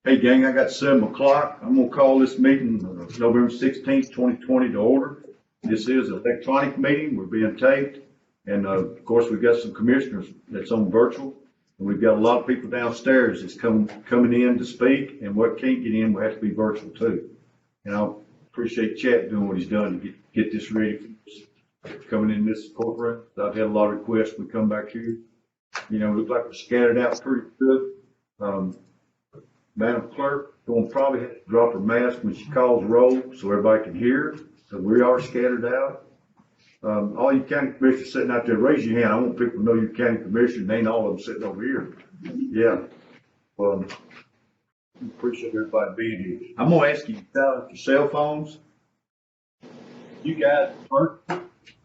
Hey gang, I got 7 o'clock. I'm gonna call this meeting November 16th, 2020 to order. This is an electronic meeting. We're being taped. And of course, we've got some commissioners that's on virtual. And we've got a lot of people downstairs that's coming in to speak. And what can't get in will have to be virtual too. And I appreciate Chet doing what he's done to get this ready for us coming in this courtroom. I've had a lot of requests. We come back here. You know, look like we're scattered out pretty good. Madam Clerk, going to probably have to drop her mask when she calls roll so everybody can hear. So we are scattered out. All you county commissioners sitting out there, raise your hand. I want people to know you're county commissioners. Ain't all of them sitting over here. Yeah. Appreciate everybody being here. I'm going to ask you to silence your cell phones. You guys first,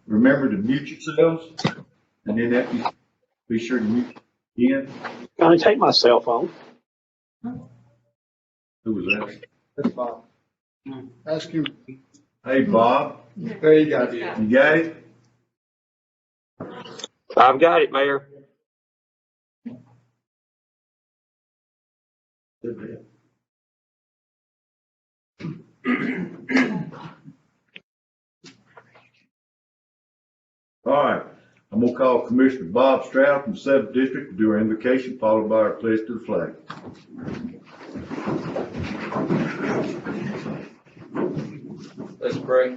remember to mute yourselves. And then after you be sure to mute again. Can I take my cell phone? Who was that? That's Bob. Ask him. Hey, Bob. There you go. You got it? I've got it, Mayor. All right. I'm going to call Commissioner Bob Stroud from the 7th District to do our invocation, followed by our pledge to the flag. Let's pray.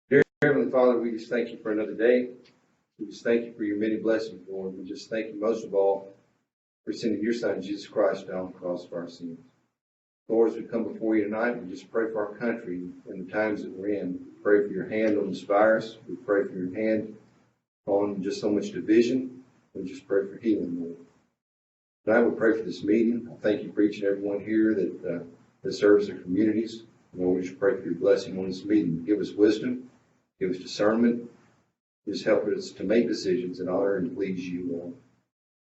Dear Heavenly Father, we just thank you for another day. We just thank you for your many blessings, Lord. We just thank you most of all for sending your Son, Jesus Christ, down the cross for our sins. Lord, as we come before you tonight, we just pray for our country and the times that we're in. We pray for your hand on this virus. We pray for your hand on just so much division. We just pray for healing, Lord. Tonight we pray for this meeting. I thank you for each and every one here that serves their communities. Lord, we just pray for your blessing on this meeting. Give us wisdom, give us discernment. Just help us to make decisions in honor and please you, Lord.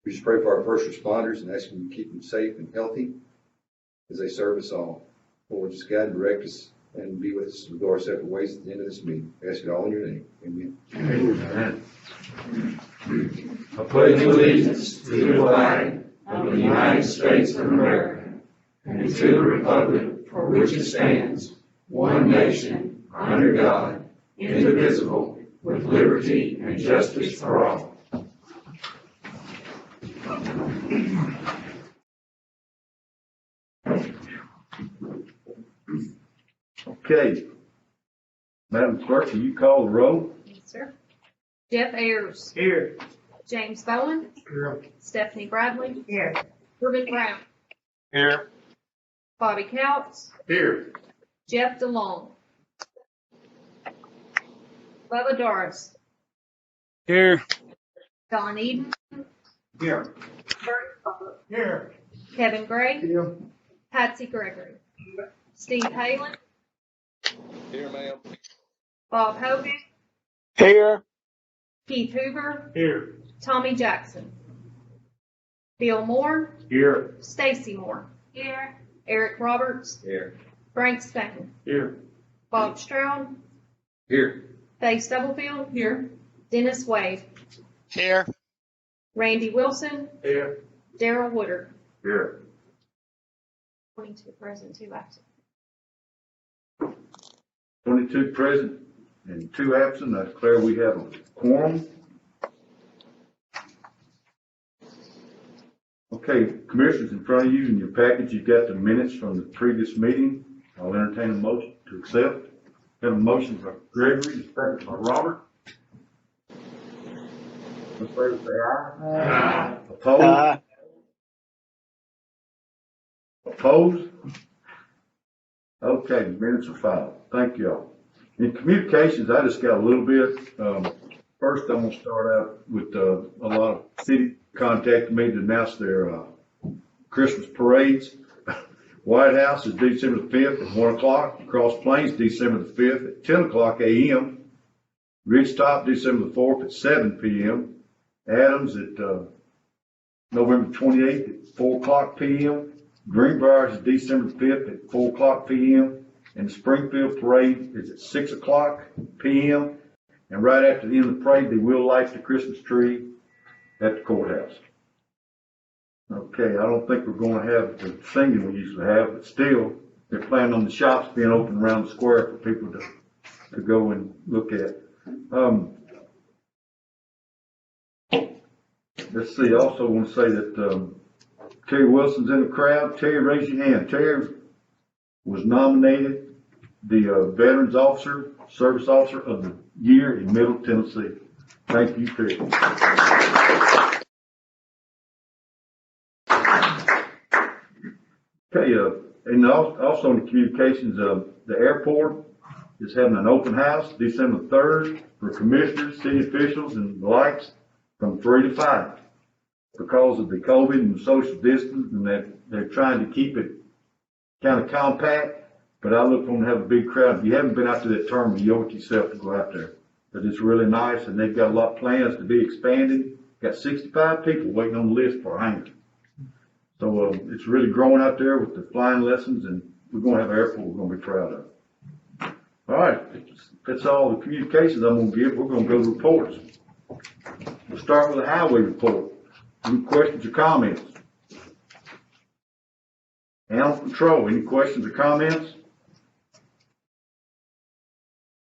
We just pray for our first responders and ask them to keep them safe and healthy as they serve us all. Lord, just guide and direct us and be with us and go our separate ways at the end of this meeting. I ask it all in your name. Amen. Amen. I pledge allegiance to the flag of the United States of America and to the republic for which it stands, one nation, under God, indivisible, with liberty and justice for all. Okay. Madam Clerk, will you call the roll? Yes, sir. Jeff Ayers. Here. James Bowen. Here. Stephanie Bradley. Here. Reuben Brown. Here. Bobby Couts. Here. Jeff DeLong. Bubba Doris. Here. Don Eden. Here. Bert Butler. Here. Kevin Gray. Here. Patsy Gregory. Steve Halen. Here, ma'am. Bob Hogan. Here. Keith Hoover. Here. Tommy Jackson. Bill Moore. Here. Stacy Moore. Here. Eric Roberts. Here. Frank Stanton. Here. Bob Stroud. Here. Faye Stubblefield. Here. Dennis Wade. Here. Randy Wilson. Here. Darrell Woodard. Here. 22 present, 2 absent. 22 present and 2 absent. I declare we have a quorum. Okay, Commissioners, in front of you in your package, you've got the minutes from the previous meeting. I'll entertain a motion to accept. Have a motion by Gregory, a second by Robert. Those in favor say aye. Aye. Opposed? Opposed? Okay, the minutes are filed. Thank you all. In communications, I just got a little bit. First, I'm going to start out with a lot of city contacted me to announce their Christmas parades. White House is December the 5th at 1 o'clock. Cross Plains, December the 5th at 10 o'clock a.m. Ridgetop, December the 4th at 7 p.m. Adams at November 28th at 4 o'clock p.m. Greenbrier is December the 5th at 4 o'clock p.m. And the Springfield Parade is at 6 o'clock p.m. And right after the end of the parade, they will light the Christmas tree at the courthouse. Okay, I don't think we're gonna have the singing we usually have, but still, they're planning on the shops being open around the square for people to go and look at. Let's see, I also want to say that, Terry Wilson's in the crowd. Terry, raise your hand. Terry was nominated the Veterans Officer, Service Officer of the Year in Middle Tennessee. Thank you, Terry. Okay, and also in the communications, the airport is having an open house December 3rd for commissioners, city officials, and the likes from 3 to 5. Because of the COVID and social distance, and they're trying to keep it kind of compact, but I look for them to have a big crowd. If you haven't been out to that terminal, you owe it yourself to go out there. But it's really nice, and they've got a lot of plans to be expanded. Got 65 people waiting on the list for a hangar. So it's really growing out there with the flying lessons, and we're going to have an airport we're going to be proud of. All right, that's all the communications I'm going to give. We're going to go to reports. We'll start with the highway report. Any questions or comments? Animal control, any questions or comments?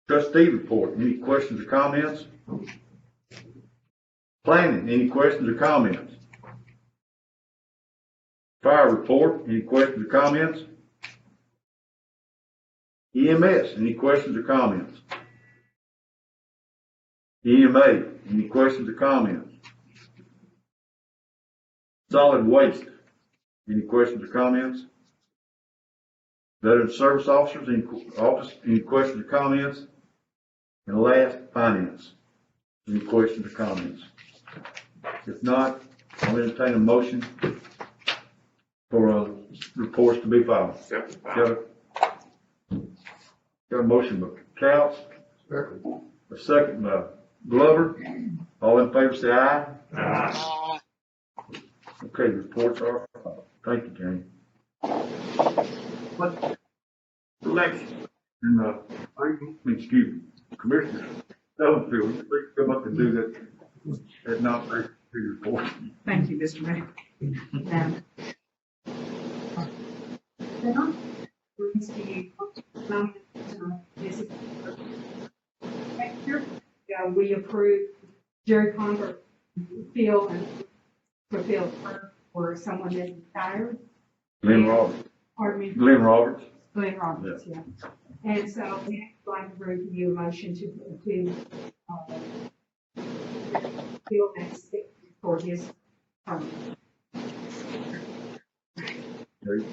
Trustee report, any questions or comments? Planning, any questions or comments? Fire report, any questions or comments? EMS, any questions or comments? EMA, any questions or comments? Solid waste, any questions or comments? Veteran service officers, any questions or comments? And last, finance, any questions or comments? If not, I'll entertain a motion for reports to be filed. Got a motion by Couch, a second by Glover. All in favor say aye. Aye. Okay, reports are filed. Thank you, Jane. Election. And, excuse me, Commissioner Stubblefield, you please come up and do that nominating report. Thank you, Mr. Mayor. Brings to you, this is we approved Jerry Conver field and fulfilled for someone that retired. Glenn Roberts. Pardon me? Glenn Roberts. Glenn Roberts, yeah. And so we would like to bring to you a motion to fill that stick for his term. There's a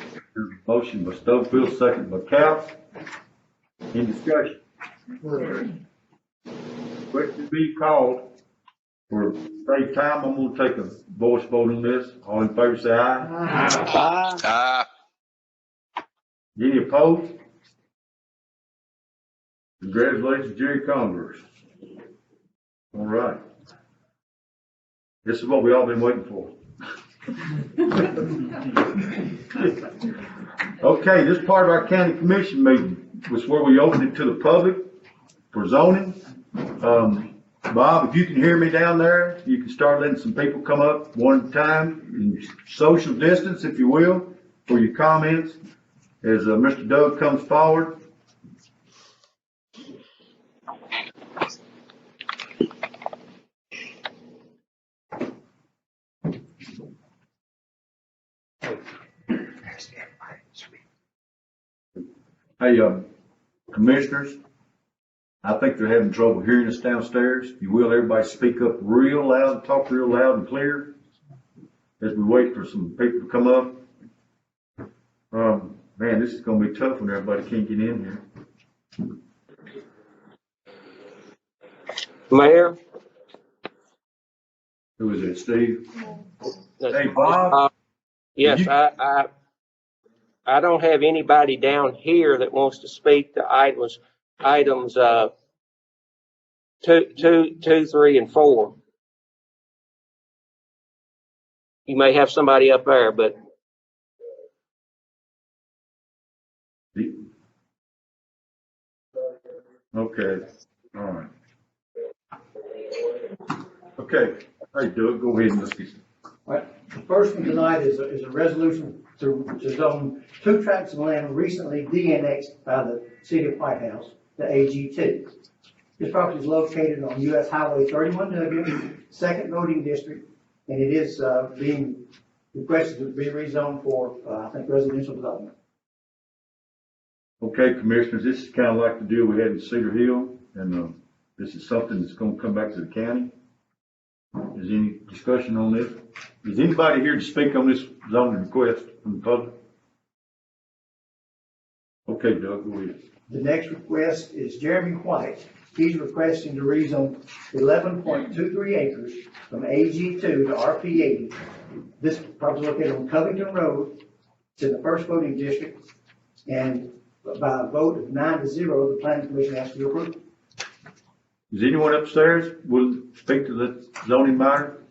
motion by Stubblefield, second by Couch. Any discussion? Question be called. For save time, I'm gonna take a voice vote on this. All in favor say aye. Aye. Any opposed? Congratulations, Jerry Converse. All right. This is what we all been waiting for. Okay, this part of our county commission meeting was where we opened it to the public for zoning. Bob, if you can hear me down there, you can start letting some people come up one at a time, in social distance, if you will, for your comments as Mr. Doug comes forward. Hey, commissioners, I think they're having trouble hearing us downstairs. If you will, everybody speak up real loud, talk real loud and clear as we wait for some people to come up. Man, this is gonna be tough when everybody can't get in here. Mayor? Who is it, Steve? Hey, Bob? Yes, I don't have anybody down here that wants to speak to items 2, 3, and 4. You may have somebody up there, but Okay, all right. Okay, hey Doug, go ahead and let's get All right, the first one tonight is a resolution to zone 2 tracts of land recently de-annexed by the city of White House to AG2. This property is located on US Highway 31W, second voting district, and it is being requested to be rezoned for, I think, residential development. Okay, Commissioners, this is kind of like the deal we had in Cedar Hill, and this is something that's going to come back to the county. Is any discussion on this? Is anybody here to speak on this zoning request from the public? Okay, Doug, go ahead. The next request is Jeremy White. He's requesting to rezone 11.23 acres from AG2 to RP80. This property is located on Covington Road. It's in the first voting district, and by a vote of 9-0, the planning commission asks for your approval. Is anyone upstairs will speak to the zoning matter?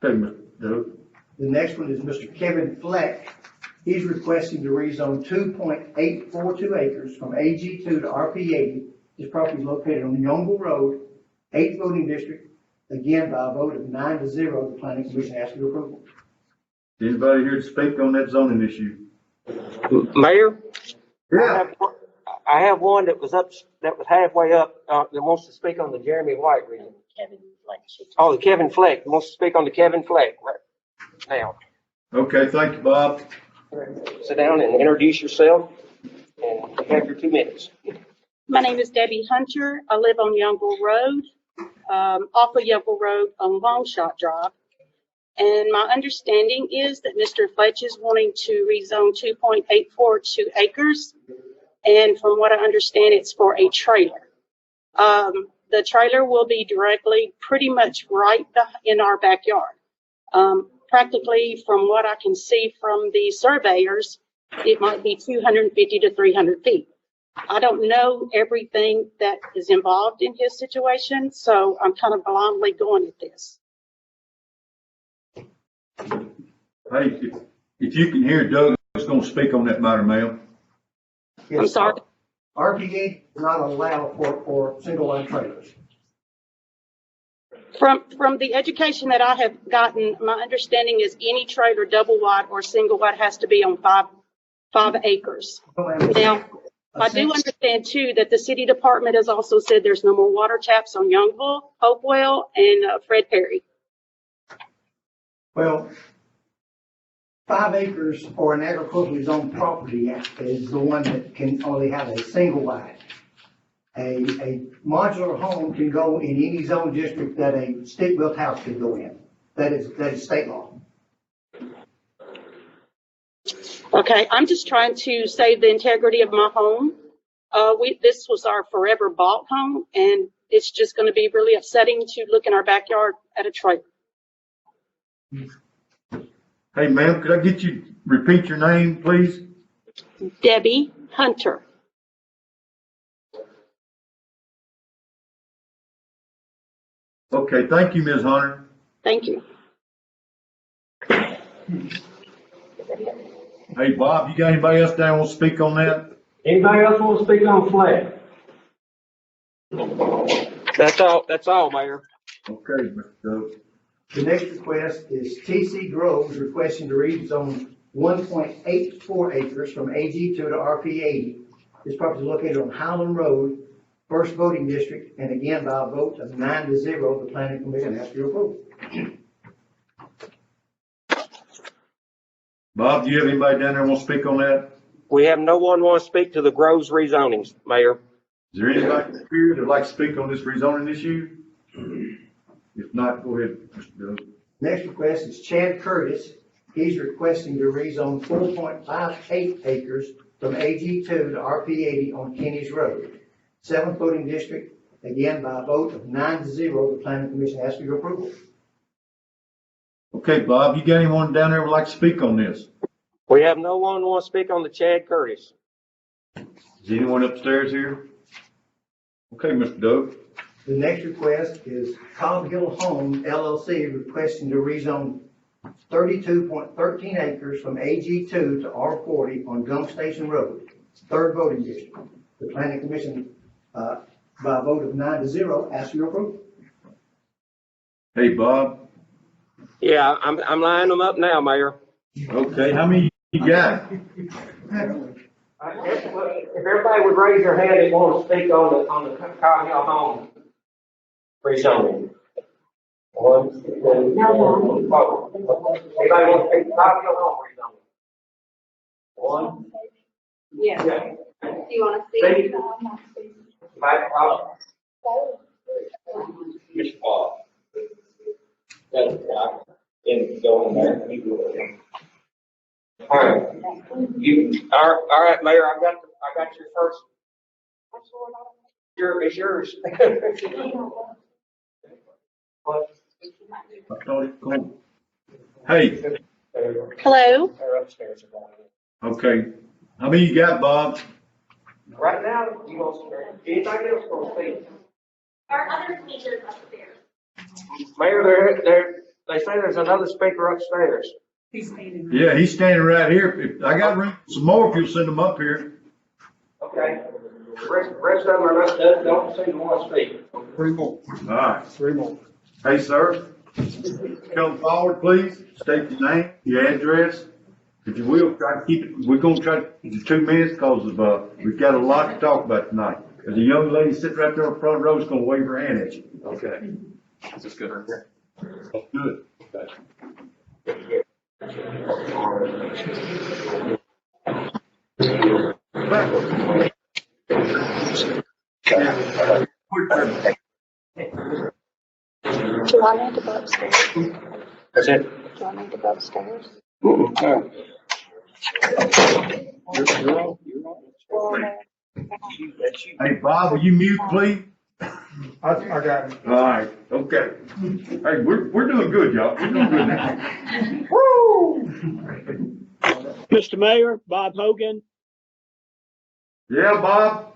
Okay, Mr. Doug. The next one is Mr. Kevin Fleck. He's requesting to rezone 2.842 acres from AG2 to RP80. This property is located on Yongle Road, 8th voting district. Again, by a vote of 9-0, the planning commission asks for your approval. Is anybody here to speak on that zoning issue? Mayor? Yeah. I have one that was halfway up, that wants to speak on the Jeremy White reason. Oh, the Kevin Fleck, wants to speak on the Kevin Fleck right now. Okay, thank you, Bob. Sit down and introduce yourself, and you have your 2 minutes. My name is Debbie Hunter. I live on Youngle Road, off of Youngle Road on Longshot Drive. And my understanding is that Mr. Fletch is wanting to rezone 2.842 acres. And from what I understand, it's for a trailer. The trailer will be directly pretty much right in our backyard. Practically, from what I can see from the surveyors, it might be 250 to 300 feet. I don't know everything that is involved in his situation, so I'm kind of blindly going at this. Hey, if you can hear Doug is going to speak on that matter, ma'am. I'm sorry. RP80 does not allow for single line trailers. From the education that I have gotten, my understanding is any trailer, double wide or single wide, has to be on 5 acres. Now, I do understand too that the city department has also said there's no more water taps on Youngville, Hopewell, and Fred Perry. Well, 5 acres for an agriculturally zoned property is the one that can only have a single wide. A modular home can go in any zone district that a stick-built house can go in. That is state law. Okay, I'm just trying to save the integrity of my home. This was our forever bought home, and it's just going to be really upsetting to look in our backyard at a trailer. Hey, ma'am, could I get you to repeat your name, please? Debbie Hunter. Okay, thank you, Ms. Hunter. Thank you. Hey, Bob, you got anybody else down want to speak on that? Anybody else want to speak on Fleck? That's all, Mayor. Okay, Mr. Doug. The next request is TC Groves requesting to rezone 1.84 acres from AG2 to RP80. This property is located on Highland Road, first voting district, and again by a vote of 9-0, the planning commission asks for your approval. Bob, do you have anybody down there want to speak on that? We have no one want to speak to the Groves rezonings, Mayor. Is there anybody here that'd like to speak on this rezoning issue? If not, go ahead, Mr. Doug. Next request is Chad Curtis. He's requesting to rezone 4.58 acres from AG2 to RP80 on Kenny's Road. 7th voting district, again by a vote of 9-0, the planning commission asks for your approval. Okay, Bob, you got anyone down there who would like to speak on this? We have no one want to speak on the Chad Curtis. Is anyone upstairs here? Okay, Mr. Doug. The next request is Cobb Hill Home LLC requesting to rezone 32.13 acres from AG2 to R40 on Gump Station Road, 3rd voting district. The planning commission, by a vote of 9-0, asks for your approval. Hey, Bob, Yeah, I'm lining them up now, Mayor. Okay, how many you got? If everybody would raise their hand, they want to speak on the Cotton Hill Home rezoning. One, two, oh. Anybody want to speak Cotton Hill Home rezoning? One. Yeah. Okay. Do you want to Speak. speak? Mike, Mr. Paul. That's right. And go in there. All right. All right, Mayor, I got your first. It's yours. I thought it cool. Hey, Hello. okay, how many you got, Bob? Right now, you want, anybody else want to speak? Our other speakers upstairs. Mayor, they say there's another speaker upstairs. Yeah, he's standing right here. I got room for some more if you'll send them up here. Okay. Rest of them are not, don't seem to want to speak. Three more. All right. Three more. Hey, sir, come forward, please. State your name, your address. If you will, try to keep it, we're gonna try to keep it 2 minutes because we've got a lot to talk about tonight. There's a young lady sitting right there in the front row is gonna wave her hand at you. Okay. Is this good right here? Good. Do you want me to go upstairs? That's it. Do you want me to go upstairs? Hey, Bob, will you mute, please? I got it. All right, okay. Hey, we're doing good, y'all. We're doing good now. Mr. Mayor, Bob Hogan. Yeah, Bob?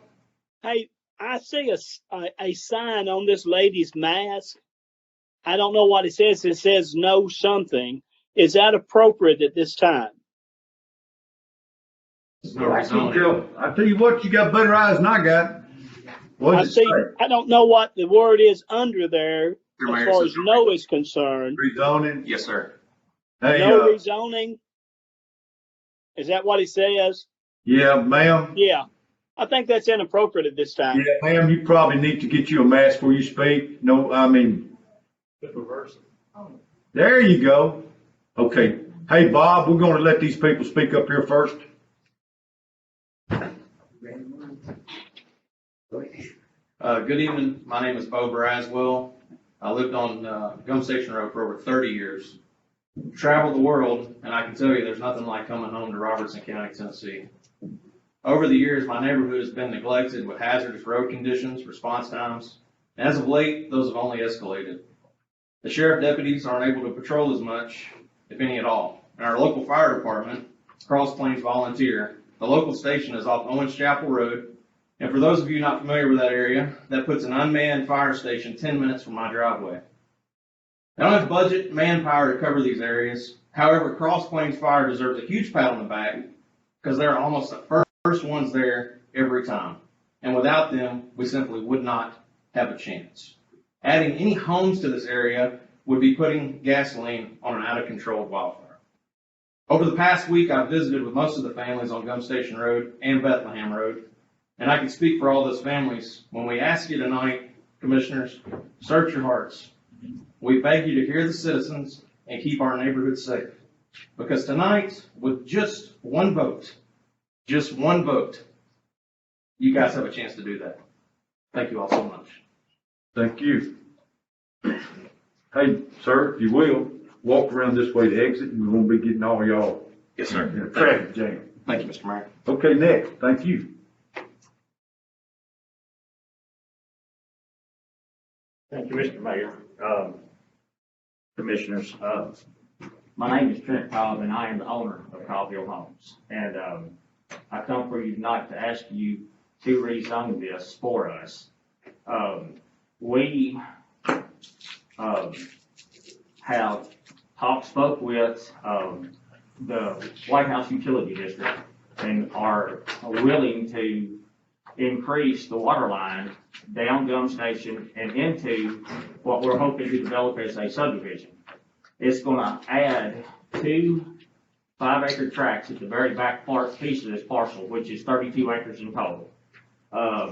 Hey, I see a sign on this lady's mask. I don't know what it says. It says no something. Is that appropriate at this time? I tell you what, you got better eyes than I got. What I does it see. say? I don't know what the word is under there as far as no is concerned. Rezoning? Yes, sir. Hey, No rezoning. Is that what it says? yeah, ma'am. Yeah. I think that's inappropriate at this time. Yeah, ma'am, you probably need to get you a mask before you speak. No, I mean. There you go. Okay. Hey, Bob, we're gonna let these people speak up here first. Good evening. My name is Bo Braswell. I lived on Gum Station Road for over 30 years. Traveled the world, and I can tell you there's nothing like coming home to Robertson County, Tennessee. Over the years, my neighborhood has been neglected with hazardous road conditions, response times. As of late, those have only escalated. The sheriff deputies aren't able to patrol as much, if any at all. And our local fire department, Cross Plains Volunteer, the local station is off Owens Chapel Road. And for those of you not familiar with that area, that puts an unmanned fire station 10 minutes from my driveway. I don't have budget manpower to cover these areas. However, Cross Plains Fire deserves a huge pat on the back because they're almost the first ones there every time. And without them, we simply would not have a chance. Adding any homes to this area would be putting gasoline on an out-of-control wildfire. Over the past week, I've visited with most of the families on Gum Station Road and Bethlehem Road, and I can speak for all those families when we ask you tonight, commissioners, search your hearts. We beg you to hear the citizens and keep our neighborhood safe. Because tonight, with just one vote, you guys have a chance to do that. Thank you all so much. Thank you. Hey, sir, if you will, walk around this way to exit, and we won't be getting all y'all Yes, sir. in a traffic jam. Thank you, Mr. Mayor. Okay, next, thank you. Thank you, Mr. Mayor. Commissioners, my name is Trent Cobb, and I am the owner of Cobb Hill Homes. And I come for you tonight to ask you to rezone this for us. We have spoke with the White House Utility District and are willing to increase the water line down Gum Station and into what we're hoping to develop as a subdivision. It's gonna add 2 5-acre tracts at the very back piece of this parcel, which is 32 acres in total.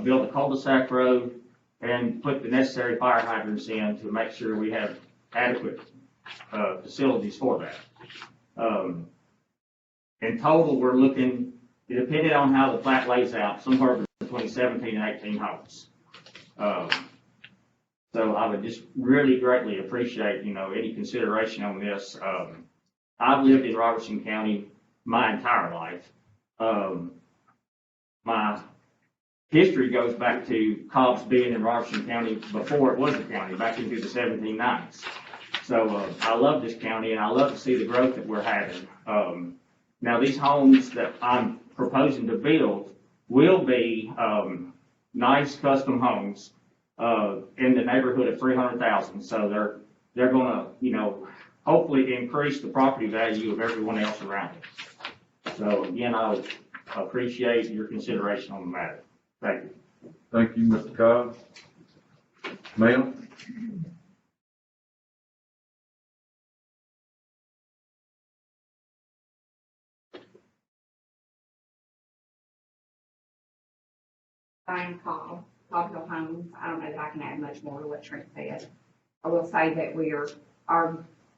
Build a cul-de-sac road and put the necessary fire hydrants in to make sure we have adequate facilities for that. In total, we're looking, depending on how the plat lays out, somewhere between 17 and 18 homes. So I would just really greatly appreciate, any consideration on this. I've lived in Robertson County my entire life. My history goes back to Cobb's being in Robertson County before it was a county, back into the 1790s. So I love this county, and I love to see the growth that we're having. Now, these homes that I'm proposing to build will be nice custom homes in the neighborhood of 300,000. So they're going to, hopefully increase the property value of everyone else around it. So again, I would appreciate your consideration on the matter. Thank you. Thank you, Mr. Cobb. Ma'am? Diane Cobb, Cobb Hill Homes. I don't know that I can add much more to what Trent said. I will say that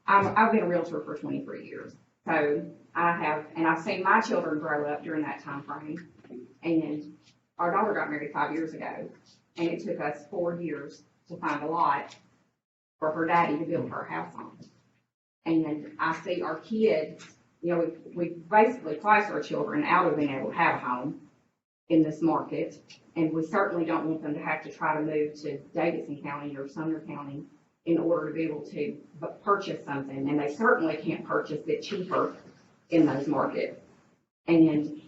I've been a realtor for 23 years. So I've seen my children grow up during that time frame. And our daughter got married 5 years ago, and it took us 4 years to find a lot for her daddy to build her house on. And I see our kids, we basically priced our children out of being able to have a home in this market. And we certainly don't want them to have to try to move to Davidson County or Sumner County in order to be able to purchase something. And they certainly can't purchase it cheaper in those markets. And,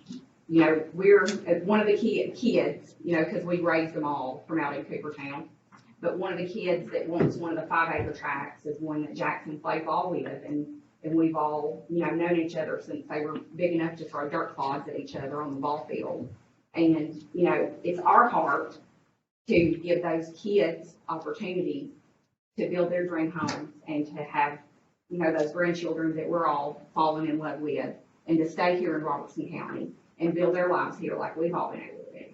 we're one of the kids, because we raised them all from out in Coopertown. But one of the kids that wants one of the 5-acre tracts is one that Jackson played ball with. And we've all, known each other since they were big enough to throw dirt clods at each other on the ball field. And, it's our heart to give those kids opportunity to build their dream homes and to have, those grandchildren that we're all falling in love with, and to stay here in Robertson County and build their lives here like we've all been able to do.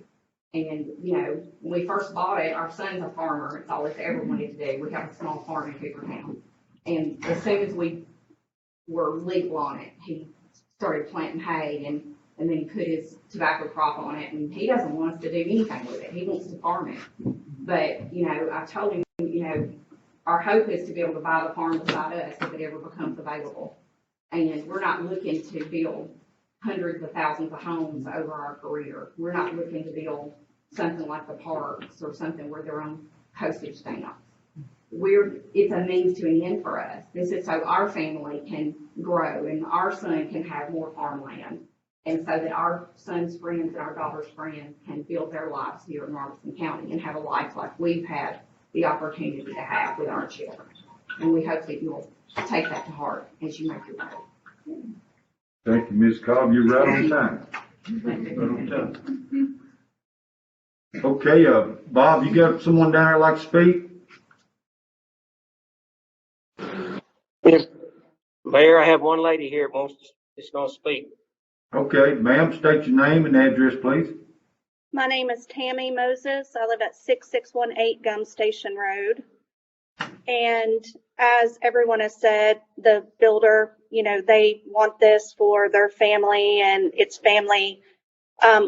And, when we first bought it, our son's a farmer. It's all he's ever wanted to do. We have a small farm in Coopertown. And as soon as we were legal on it, he started planting hay, and then he put his tobacco crop on it, and he doesn't want us to do anything with it. He wants to farm it. But, I told him, our hope is to be able to buy the farm beside us if it ever becomes available. And we're not looking to build hundreds of thousands of homes over our career. We're not looking to build something like the parks or something where they're on postage stamps. It's a means to an end for us. This is so our family can grow and our son can have more farmland, and so that our son's friends and our daughter's friends can build their lives here in Robertson County and have a life like we've had the opportunity to have with our children. And we hope that you'll take that to heart as you make your vote. Thank you, Ms. Cobb. You're right on time. Right on time. Okay, Bob, you got someone down there like to speak? Mayor, I have one lady here that's going to speak. Okay, ma'am, state your name and address, please. My name is Tammy Moses. I live at 6618 Gum Station Road. And as everyone has said, the builder, they want this for their family, and it's family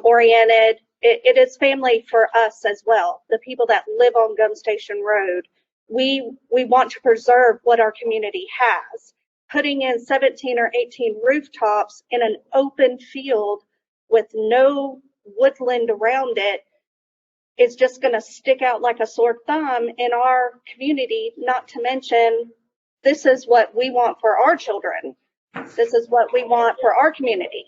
oriented. It is family for us as well. The people that live on Gum Station Road, we want to preserve what our community has. Putting in 17 or 18 rooftops in an open field with no woodland around it is just going to stick out like a sore thumb in our community, not to mention this is what we want for our children. This is what we want for our community.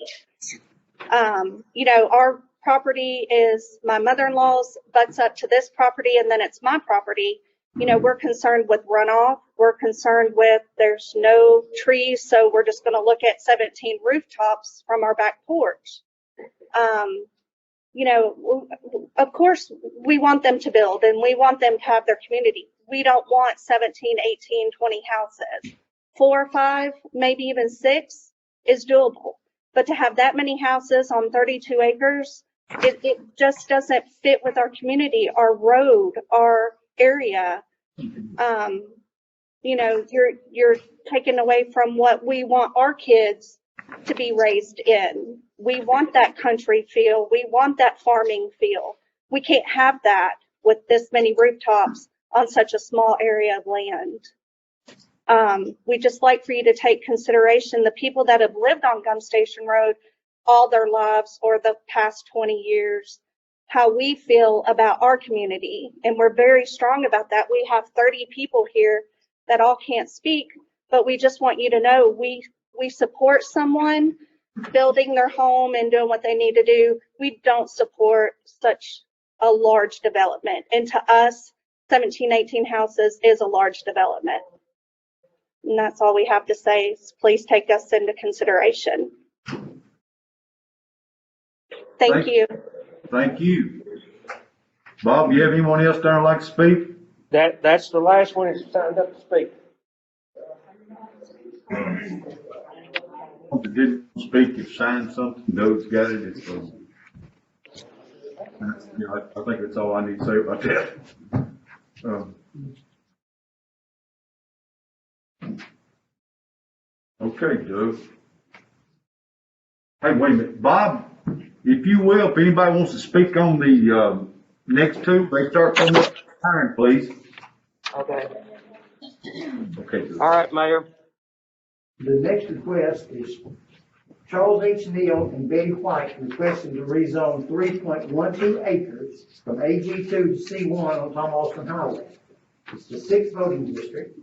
Our property is my mother-in-law's, butts up to this property, and then it's my property. We're concerned with runoff. We're concerned with there's no trees, so we're just going to look at 17 rooftops from our back porch. Of course, we want them to build and we want them to have their community. We don't want 17, 18, 20 houses. 4 or 5, maybe even 6 is doable. But to have that many houses on 32 acres, it just doesn't fit with our community, our road, our area. You know, you're taking away from what we want our kids to be raised in. We want that country feel. We want that farming feel. We can't have that with this many rooftops on such a small area of land. We just like for you to take consideration the people that have lived on Gum Station Road all their lives or the past 20 years, how we feel about our community. And we're very strong about that. We have 30 people here that all can't speak, but we just want you to know we support someone building their home and doing what they need to do. We don't support such a large development. And to us, 17, 18 houses is a large development. And that's all we have to say is please take us into consideration. Thank you. Thank you. Bob, you have anyone else there like to speak? That's the last one that's signed up to speak. If you didn't speak, you've signed something, Doug's got it. It's, I think that's all I need to say about that. Okay, Doug. Hey, wait a minute. Bob, if you will, if anybody wants to speak on the next two, they start coming up time, please. Okay. Okay. All right, Mayor. The next request is Charles H. Neal and Betty White requesting to rezone 3.12 acres from AG2 to C1 on Tom Austin Highway. It's the 6th voting district.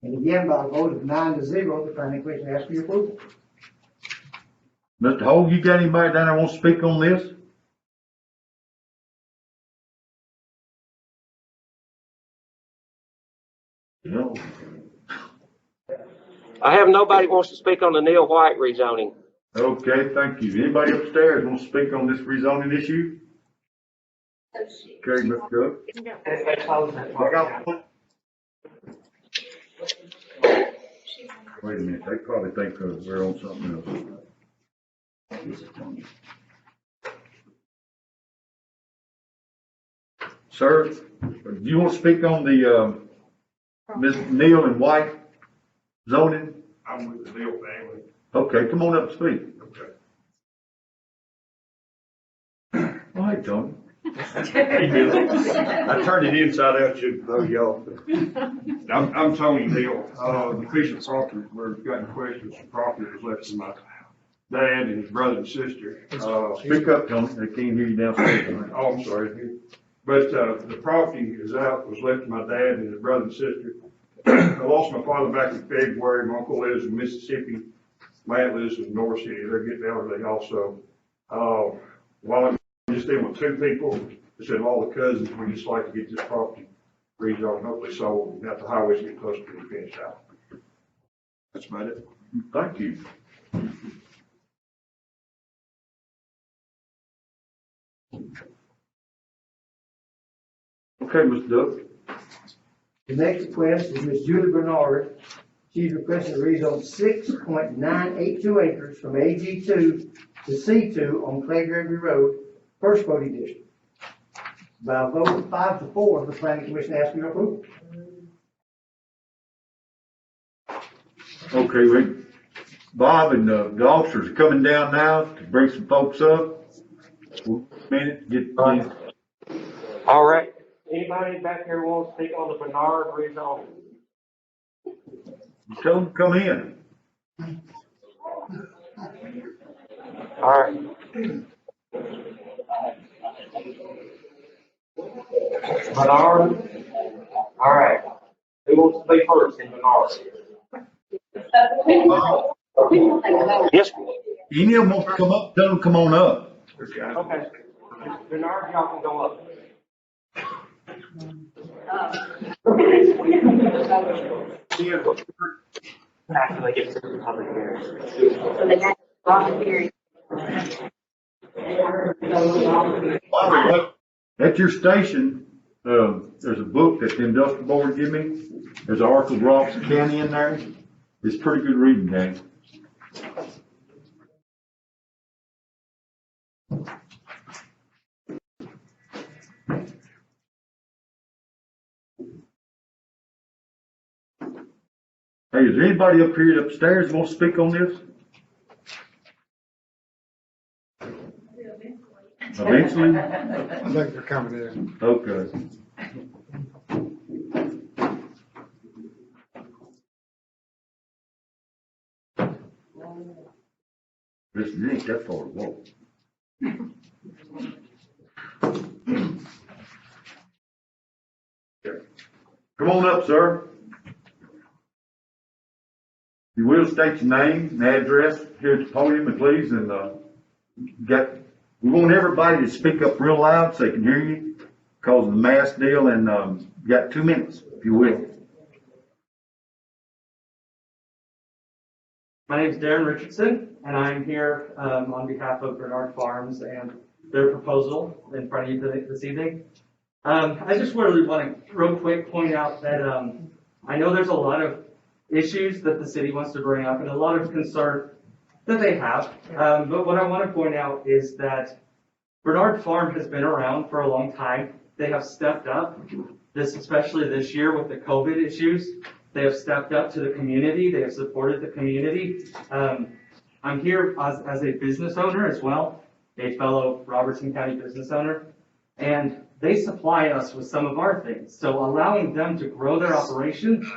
And again, by a vote of 9-0, the planning commission asks for your approval. Mr. Hogue, you got anybody down there want to speak on this? No. I have nobody wants to speak on the Neil White rezoning. Okay, thank you. Anybody upstairs want to speak on this rezoning issue? Okay, Mr. Cook. Wait a minute, they probably think we're on something else. Sir, do you want to speak on the Ms. Neal and White zoning? I'm with the Neal family. Okay, come on up and speak. Okay. All right, Tony. Hey, Bill. I turned it inside out, you know, y'all. I'm Tony Neal. The piece of property, we've gotten questions, the property was left to my dad and his brother and sister. Speak up, Tony. They can't hear you downstairs. Oh, I'm sorry. But, the property is out, was left to my dad and his brother and sister. I lost my father back in February. My uncle lives in Mississippi. Matt lives in North City. They're getting elderly also. While I'm just dealing with two people, instead of all the cousins, we just like to get this property rezoned, hopefully sold, and have the highways get close to being finished out. That's about it. Thank you. Okay, Mr. Doug. The next request is Ms. Julie Bernard. She's requesting to rezone 6.982 acres from AG2 to C2 on Clay Gregory Road, first voting district. By a vote of 5-4, the planning commission asks for your approval. Okay, Bob and the officers are coming down now to bring some folks up. Minute, get in. All right. Anybody back here want to speak on the Bernard rezoning? Tell them to come in. All right. Bernard? All right. Who wants to speak first in Bernard? Yes. Any of them want to come up, tell them to come on up. Okay. Bernard, y'all can go up. After they get to the public hearing. At your station, there's a book that the industrial board give me. There's an article of Robinson County in there. It's pretty good reading, gang. Hey, is there anybody up here upstairs who wants to speak on this? Eventually? I think they're coming in. Okay. Listen, it ain't that far to walk. Come on up, sir. You will state your name and address here at the podium, please, and, we want everybody to speak up real loud so they can hear you, because of the mask deal, and, you got 2 minutes, if you will. My name is Darren Richardson, and I'm here on behalf of Bernard Farms and their proposal in front of you this evening. I just really want to real quick point out that I know there's a lot of issues that the city wants to bring up and a lot of concern that they have. But what I want to point out is that Bernard Farm has been around for a long time. They have stepped up, especially this year with the COVID issues. They have stepped up to the community. They have supported the community. I'm here as a business owner as well, a fellow Robertson County business owner, and they supply us with some of our things. So allowing them to grow their operation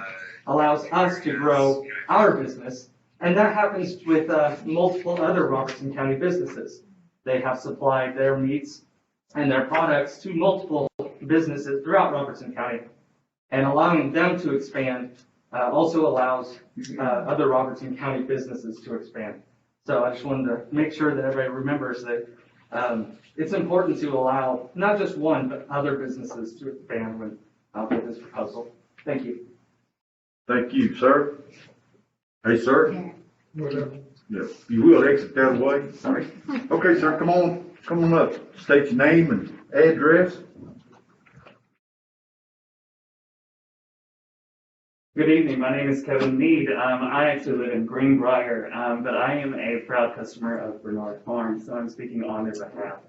allows us to grow our business, and that happens with multiple other Robertson County businesses. They have supplied their meats and their products to multiple businesses throughout Robertson County, and allowing them to expand also allows other Robertson County businesses to expand. So I just wanted to make sure that everybody remembers that it's important to allow not just one, but other businesses to expand with this proposal. Thank you. Thank you, sir. Hey, sir? Whatever. Yes, you will exit that way. Sorry. Okay, sir, come on up. State your name and address. Good evening. My name is Kevin Mead. I actually live in Greenbrier, but I am a proud customer of Bernard Farms, so I'm speaking on their behalf.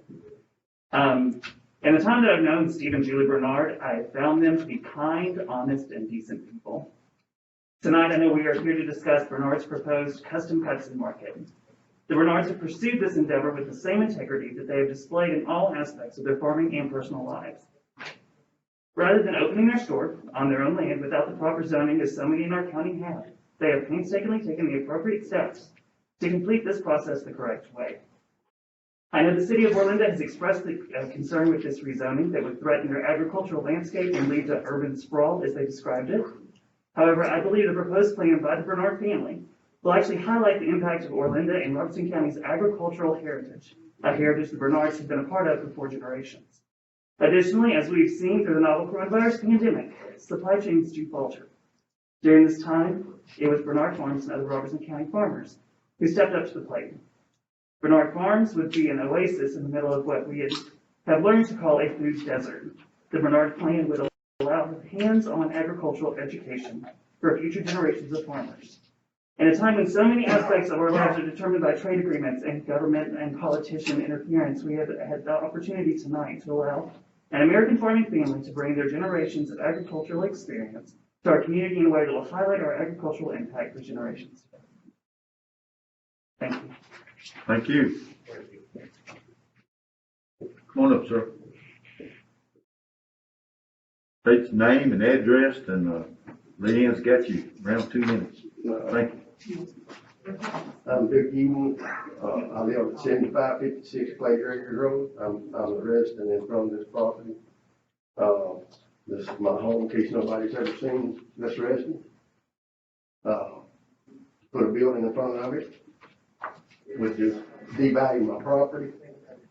In the time that I've known Steve and Julie Bernard, I found them to be kind, honest, and decent people. Tonight, I know we are here to discuss Bernard's proposed custom cuts and market. The Bernards have pursued this endeavor with the same integrity that they have displayed in all aspects of their farming and personal lives. Rather than opening their store on their own land without the proper zoning, as so many in our county have, they have painstakingly taken the appropriate steps to complete this process the correct way. I know the city of Orlinda has expressed the concern with this rezoning that would threaten their agricultural landscape and lead to urban sprawl, as they described it. However, I believe the proposed plan by the Bernard family will actually highlight the impact of Orlinda and Robertson County's agricultural heritage, a heritage the Bernards have been a part of for 4 generations. Additionally, as we've seen through the novel coronavirus pandemic, supply chains do falter. During this time, it was Bernard Farms and other Robertson County farmers who stepped up to the plate. Bernard Farms would be an oasis in the middle of what we have learned to call a food desert. The Bernard plan would allow hands-on agricultural education for future generations of farmers. In a time when so many aspects of our lives are determined by trade agreements and government and politician interference, we have had the opportunity tonight to allow an American farming family to bring their generations of agricultural experience to our community in a way that will highlight our agricultural impact for generations. Thank you. Thank you. Come on up, sir. State your name and address, and Leanne's got you around 2 minutes. Thank you. I'm Vic Eden. I live at 7556 Clay Acres Road. I'm a resident in front of this property. This is my home, in case nobody's ever seen this residence. Put a building in front of it, which is devalue my property.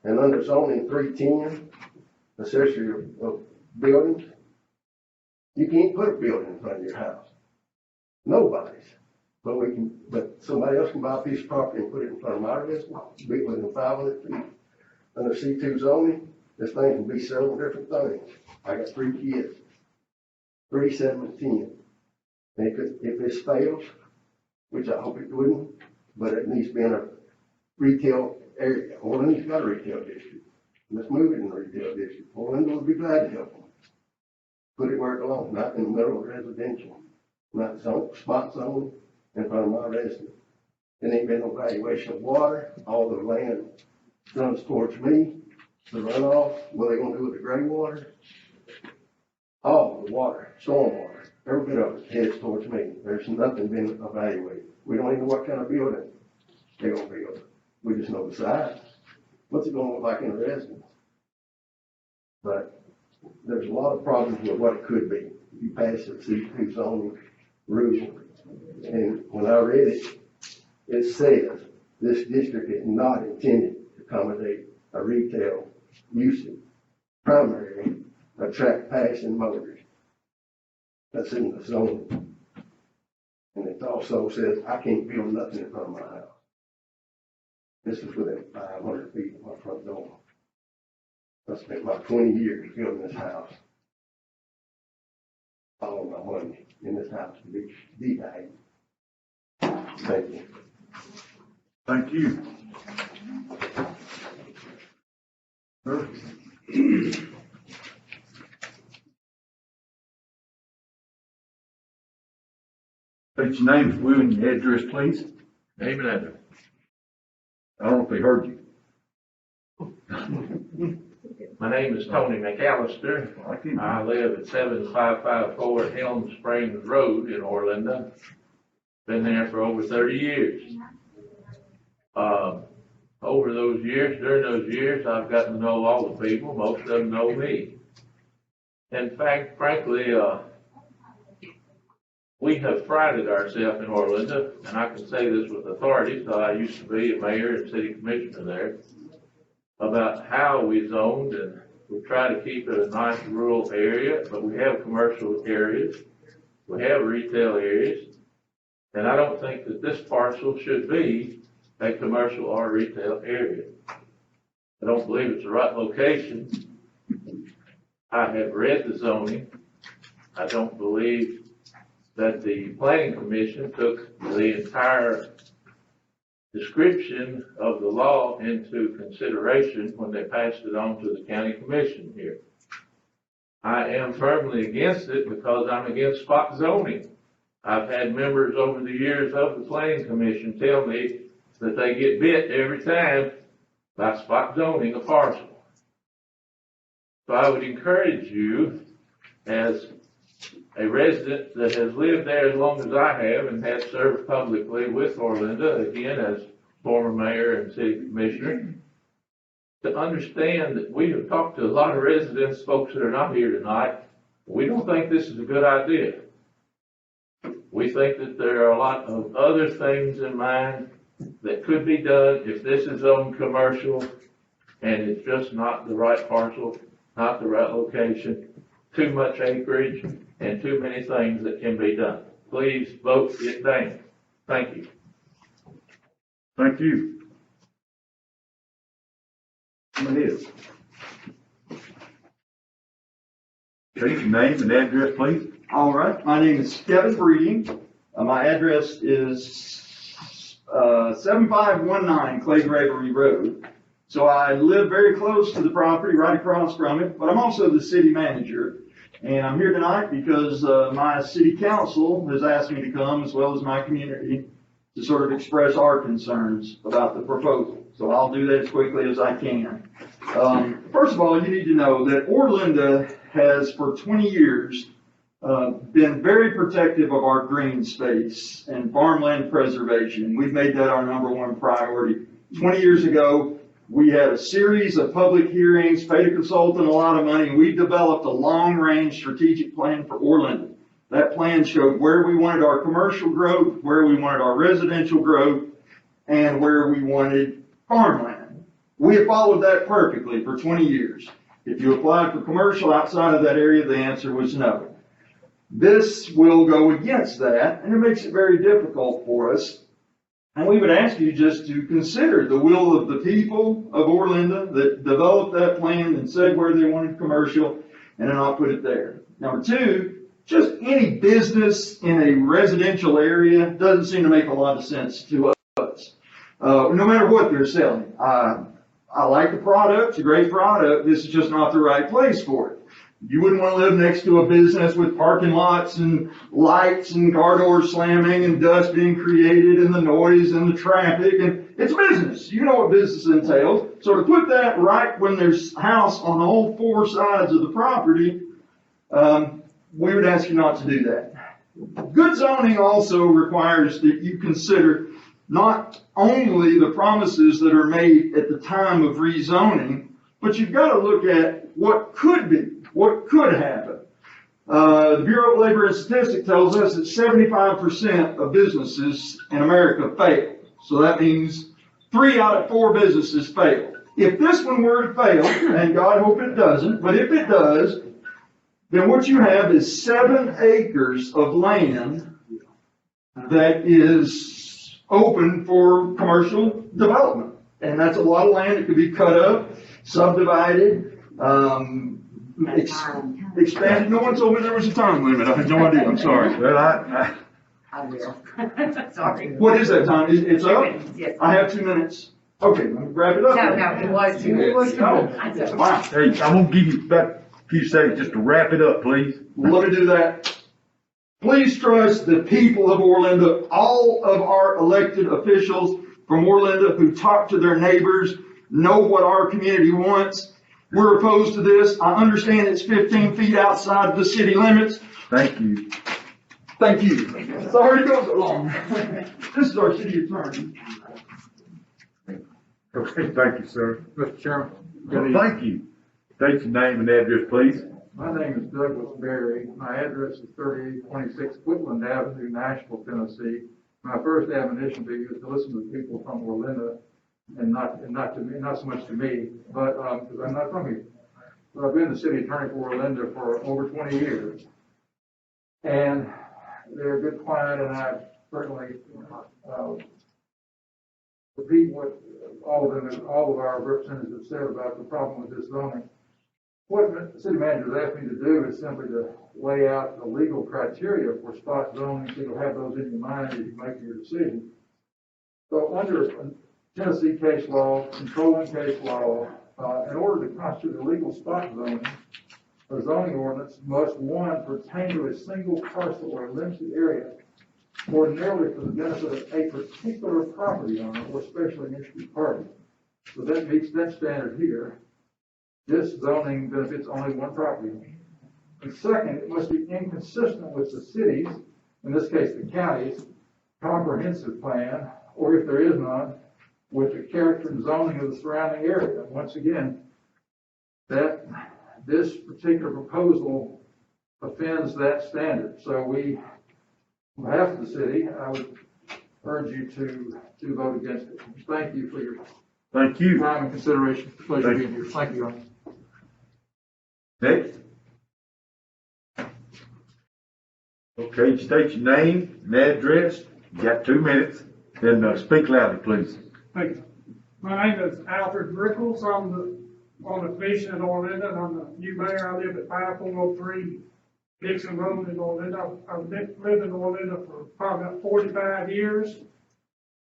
And under zoning 310, accessory of buildings, you can't put a building in front of your house. Nobody's. But somebody else can buy a piece of property and put it in front of my residence, be within 500 feet. Under C2 zoning, this thing can be several different things. I got 3 kids, 3, 7, and 10. And if this fails, which I hope it wouldn't, but it needs to be in a retail area. Orlando's got a retail district. Let's move it in a retail district. Orlando would be glad to help them. Put it where it belongs, not in the middle of residential, not spot zone in front of my residence. There ain't been no valuation of water. All the land runs towards me. The runoff, what they gonna do with the gray water? All the water, storm water, every bit of it heads towards me. There's nothing been evaluated. We don't even know what kind of building they're gonna build. We just know the size. What's it gonna look like in a residence? But there's a lot of problems with what it could be. You pass the C2 zoning rule, and when I read it, it says this district is not intended to accommodate a retail usage, primarily attract passing motors. That's in the zone. And it also says I can't build nothing in front of my house. This is within 500 feet of my front door. I spent about 20 years building this house. All of my money in this house to be devalued. Thank you. Thank you. Sir? State your name, Will, and your address, please. Name and address. I don't know if they heard you. My name is Tony McAllister. I live at 7554 Helm Springs Road in Orlando. Been there for over 30 years. Over those years, during those years, I've gotten to know all the people. Most of them know me. In fact, frankly, we have prided ourselves in Orlando, and I can say this with authority, so I used to be a mayor and city commissioner there, about how we zoned, and we try to keep it a nice rural area, but we have commercial areas, we have retail areas, and I don't think that this parcel should be a commercial or retail area. I don't believe it's the right location. I have read the zoning. I don't believe that the planning commission took the entire description of the law into consideration when they passed it on to the county commission here. I am firmly against it because I'm against spot zoning. I've had members over the years of the planning commission tell me that they get bit every time by spot zoning a parcel. So I would encourage you, as a resident that has lived there as long as I have and has served publicly with Orlando, again as former mayor and city commissioner, to understand that we have talked to a lot of residents, folks that are not here tonight. We don't think this is a good idea. We think that there are a lot of other things in mind that could be done if this is zoned commercial and it's just not the right parcel, not the right location, too much acreage, and too many things that can be done. Please vote it down. Thank you. Thank you. Come ahead. State your name and address, please. All right, my name is Kevin Breeding. My address is 7519 Clay Gravery Road. So I live very close to the property, right across from it, but I'm also the city manager. And I'm here tonight because my city council has asked me to come, as well as my community, to sort of express our concerns about the proposal. So I'll do that as quickly as I can. First of all, you need to know that Orlando has, for 20 years, been very protective of our green space and farmland preservation. We've made that our #1 priority. 20 years ago, we had a series of public hearings, paid a consultant a lot of money, and we developed a long-range strategic plan for Orlando. That plan showed where we wanted our commercial growth, where we wanted our residential growth, and where we wanted farmland. We have followed that perfectly for 20 years. If you applied for commercial outside of that area, the answer was no. This will go against that, and it makes it very difficult for us. And we would ask you just to consider the will of the people of Orlando that developed that plan and said where they wanted commercial, and then I'll put it there. Number two, just any business in a residential area doesn't seem to make a lot of sense to us. No matter what they're selling. I like the product, it's a great product, this is just not the right place for it. You wouldn't want to live next to a business with parking lots and lights and car doors slamming and dust being created and the noise and the traffic, and it's business. You know what business entails. So to put that right when there's a house on all four sides of the property, we would ask you not to do that. Good zoning also requires that you consider not only the promises that are made at the time of rezoning, but you've got to look at what could be, what could happen. The Bureau of Labor and Statistics tells us that 75% of businesses in America fail. So that means 3 out of 4 businesses fail. If this one were to fail, and God hope it doesn't, but if it does, then what you have is 7 acres of land that is open for commercial development. And that's a lot of land that could be cut up, subdivided, expanded. No one told me there was a time limit. I had no idea. I'm sorry. Well, I will. Sorry. What is that time? It's up? 2 minutes, yes. I have 2 minutes. Okay, let me wrap it up. No, it was 2 minutes. No. Wow. hey, I'm gonna give you about a few seconds just to wrap it up, please. Let me do that. Please trust the people of Orlando, all of our elected officials from Orlando who talk to their neighbors, know what our community wants. We're opposed to this. I understand it's 15 feet outside the city limits. Thank you. Thank you. Sorry to go so long. This is our city attorney. Okay, thank you, sir. Mr. Chairman. Well, thank you. State your name and address, please. My name is Douglas Berry. My address is 3826 Whitland Avenue, Nashville, Tennessee. My first admonition to you is to listen to the people from Orlando and not to me, not so much to me, but, because I'm not from here. But I've been the city attorney for Orlando for over 20 years. And they're a good client, and I certainly, repeat what all of our representatives have said about the problem with this zoning. What the city manager has asked me to do is simply to lay out the legal criteria for spot zoning, so you'll have those in your mind as you make your decision. So under Tennessee case law, controlling case law, in order to constitute a legal spot zoning, a zoning ordinance must, 1, pertain to a single parcel or limited area, ordinarily for the benefit of a particular property owner or specially interested party. So that meets that standard here. This zoning benefits only one property owner. And second, it must be inconsistent with the city's, in this case the county's, comprehensive plan, or if there is none, with the character and zoning of the surrounding area. And once again, that this particular proposal offends that standard. So we, on behalf of the city, I would urge you to vote against it. Thank you for your time and consideration. Pleasure being here. Thank you, Your Honor. Next. Okay, state your name and address. You got 2 minutes. Then speak loudly, please. Thank you. My name is Alfred Rickles. I'm on the commission in Orlando. I'm the new mayor. I live at 5403 Dixon Road in Orlando. I've lived in Orlando for probably about 45 years.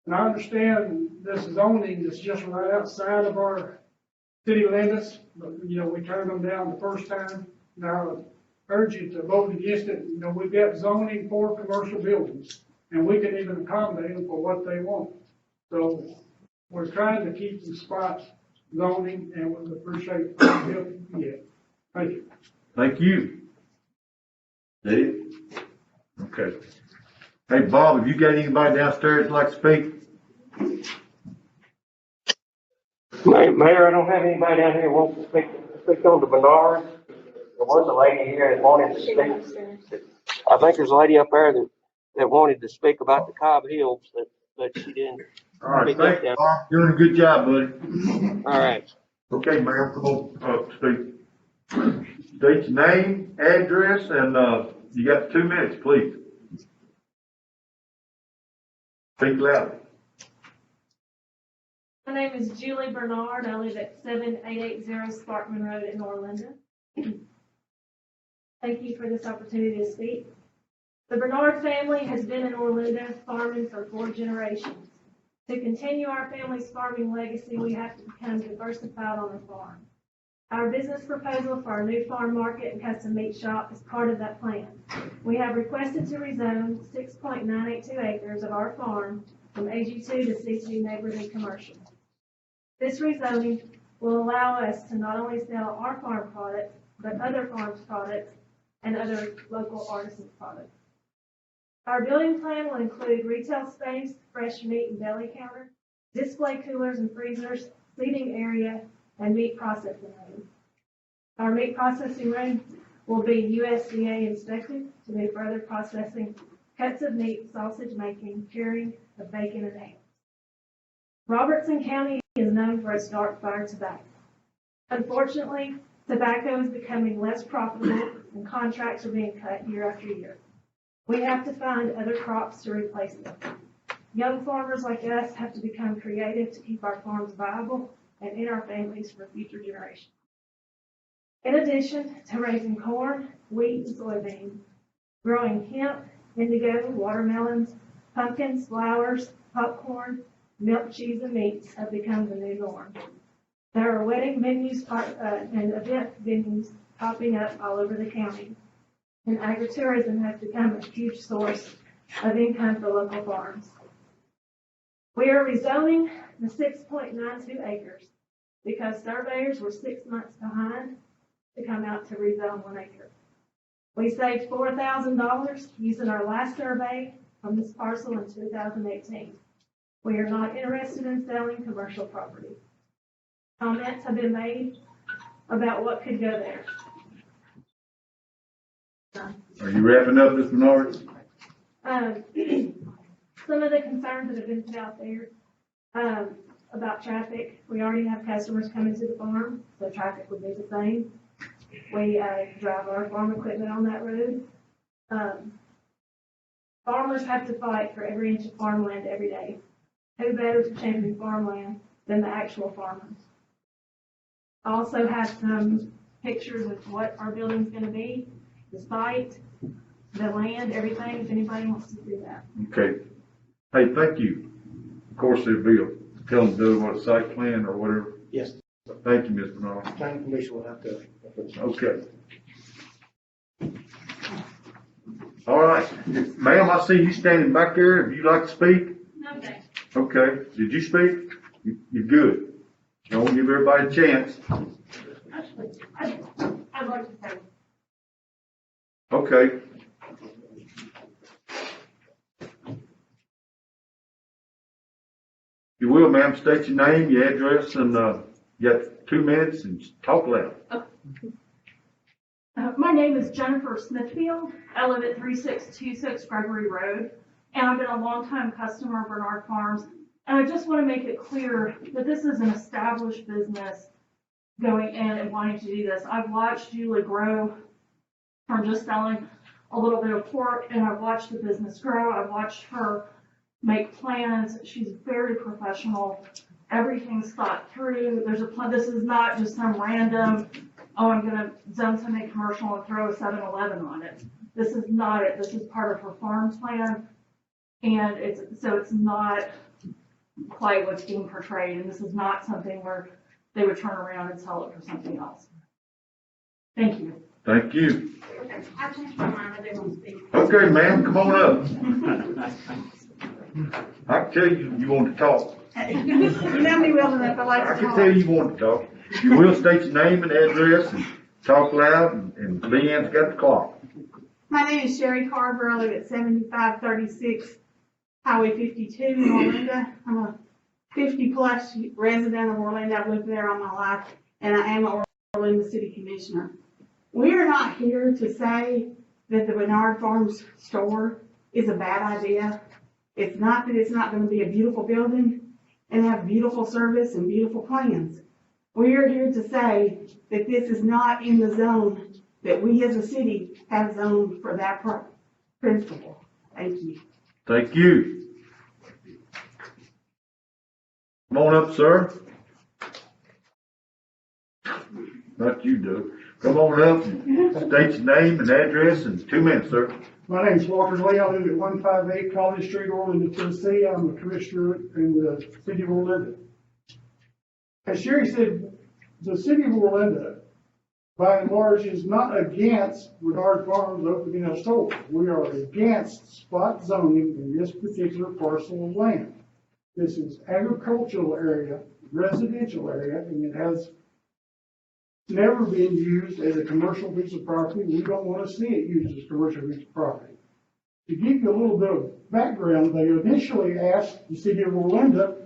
And I understand this zoning is just right outside of our city limits, but, we turned them down the first time. Now, I urge you to vote against it. We've got zoning for commercial buildings, and we can even accommodate them for what they want. So we're trying to keep the spot zoning, and we appreciate the help you can get. Thank you. Thank you. Dave? Okay. Hey, Bob, have you got anybody downstairs that'd like to speak? Mayor, I don't have anybody down here who wants to speak on the Bernard. There was a lady here that wanted to speak. I think there's a lady up there that wanted to speak about the Cobb Hills, but she didn't. All right, thanks, Bob. You're doing a good job, buddy. All right. Okay, Mayor, come on, speak. State your name, address, and you got 2 minutes, please. Speak loudly. My name is Julie Bernard. I live at 7880 Sparkman Road in Orlando. Thank you for this opportunity to speak. The Bernard family has been in Orlando farming for 4 generations. To continue our family's farming legacy, we have to become diversified on the farm. Our business proposal for our new farm market and custom meat shop is part of that plan. We have requested to rezone 6.982 acres of our farm from AG2 to C2 neighborhood commercial. This rezoning will allow us to not only sell our farm products, but other farms' products and other local artisan products. Our building plan will include retail space, fresh meat and deli counter, display coolers and freezers, seating area, and meat processing room. Our meat processing room will be USDA inspected to do further processing, cuts of meat, sausage making, curing of bacon and eggs. Robertson County is known for its dark fire tobacco. Unfortunately, tobacco is becoming less profitable and contracts are being cut year after year. We have to find other crops to replace them. Young farmers like us have to become creative to keep our farms viable and in our families for future generations. In addition to raising corn, wheat, and soybeans, growing hemp, indigo, watermelons, pumpkins, flowers, popcorn, milk, cheese, and meats have become the new norm. There are wedding venues and event venues popping up all over the county, and agritourism has become a huge source of income for local farms. We are rezoning the 6.92 acres because surveyors were 6 months behind to come out to rezone 1 acre. We saved $4,000 using our last survey from this parcel in 2018. We are not interested in selling commercial property. Comments have been made about what could go there. Are you wrapping up, Ms. Menard? Some of the concerns that have been put out there about traffic, we already have customers coming to the farm, so traffic would be the same. We drive our farm equipment on that road. Farmers have to fight for every inch of farmland every day. Who better to champion farmland than the actual farmers? I also have some pictures of what our building's going to be, the site, the land, everything, if anybody wants to see that. Okay. Hey, thank you. Of course, there'll be tell them to do what, a site plan or whatever. Yes. Thank you, Ms. Bernard. Planning commission will have to. Okay. All right. Ma'am, I see you standing back there. If you'd like to speak. No, thanks. Okay. Did you speak? You're good. Don't give everybody a chance. Actually, I'd like to say. Okay. You will, ma'am, state your name, your address, and you got 2 minutes and talk loud. My name is Jennifer Smithfield. I live at 3626 Gregory Road, and I've been a longtime customer of Bernard Farms. And I just want to make it clear that this is an established business going in and wanting to do this. I've watched Julie grow from just selling a little bit of pork, and I've watched the business grow. I've watched her make plans. She's very professional. Everything's thought through. There's a plan. This is not just some random, oh, I'm going to zone something commercial and throw a 7-Eleven on it. This is not it. This is part of her farm plan. And it's not quite what's being portrayed. And this is not something where they would turn around and sell it for something else. Thank you. Thank you. Okay, I changed my mind. I didn't want to speak. Okay, ma'am, come on up. I can tell you want to talk. You know me well enough, I like I to can talk. tell you want to talk. You will state your name and address and talk loud, and Leanne's got the clock. My name is Sherry Carver. I live at 7536 Highway 52 in Orlando. I'm a 50-plus resident of Orlando. I've lived there all my life, and I am an Orlando City Commissioner. We are not here to say that the Bernard Farms store is a bad idea. It's not that it's not going to be a beautiful building and have beautiful service and beautiful plans. We are here to say that this is not in the zone that we as a city have zoned for that principle. Thank you. Thank you. Come on up, sir. Not you, Doug. Come on up and state your name and address in 2 minutes, sir. My name's Walter Lee. I live at 158 College Street, Orlando, Tennessee. I'm the commissioner in the city of Orlando. As Sherry said, the city of Orlando, by and large, is not against Bernard Farms opening a store. We are against spot zoning in this particular parcel of land. This is agricultural area, residential area, and it has never been used as a commercial piece of property. We don't want to see it used as a commercial piece of property. To give you a little bit of background, they initially asked the city of Orlando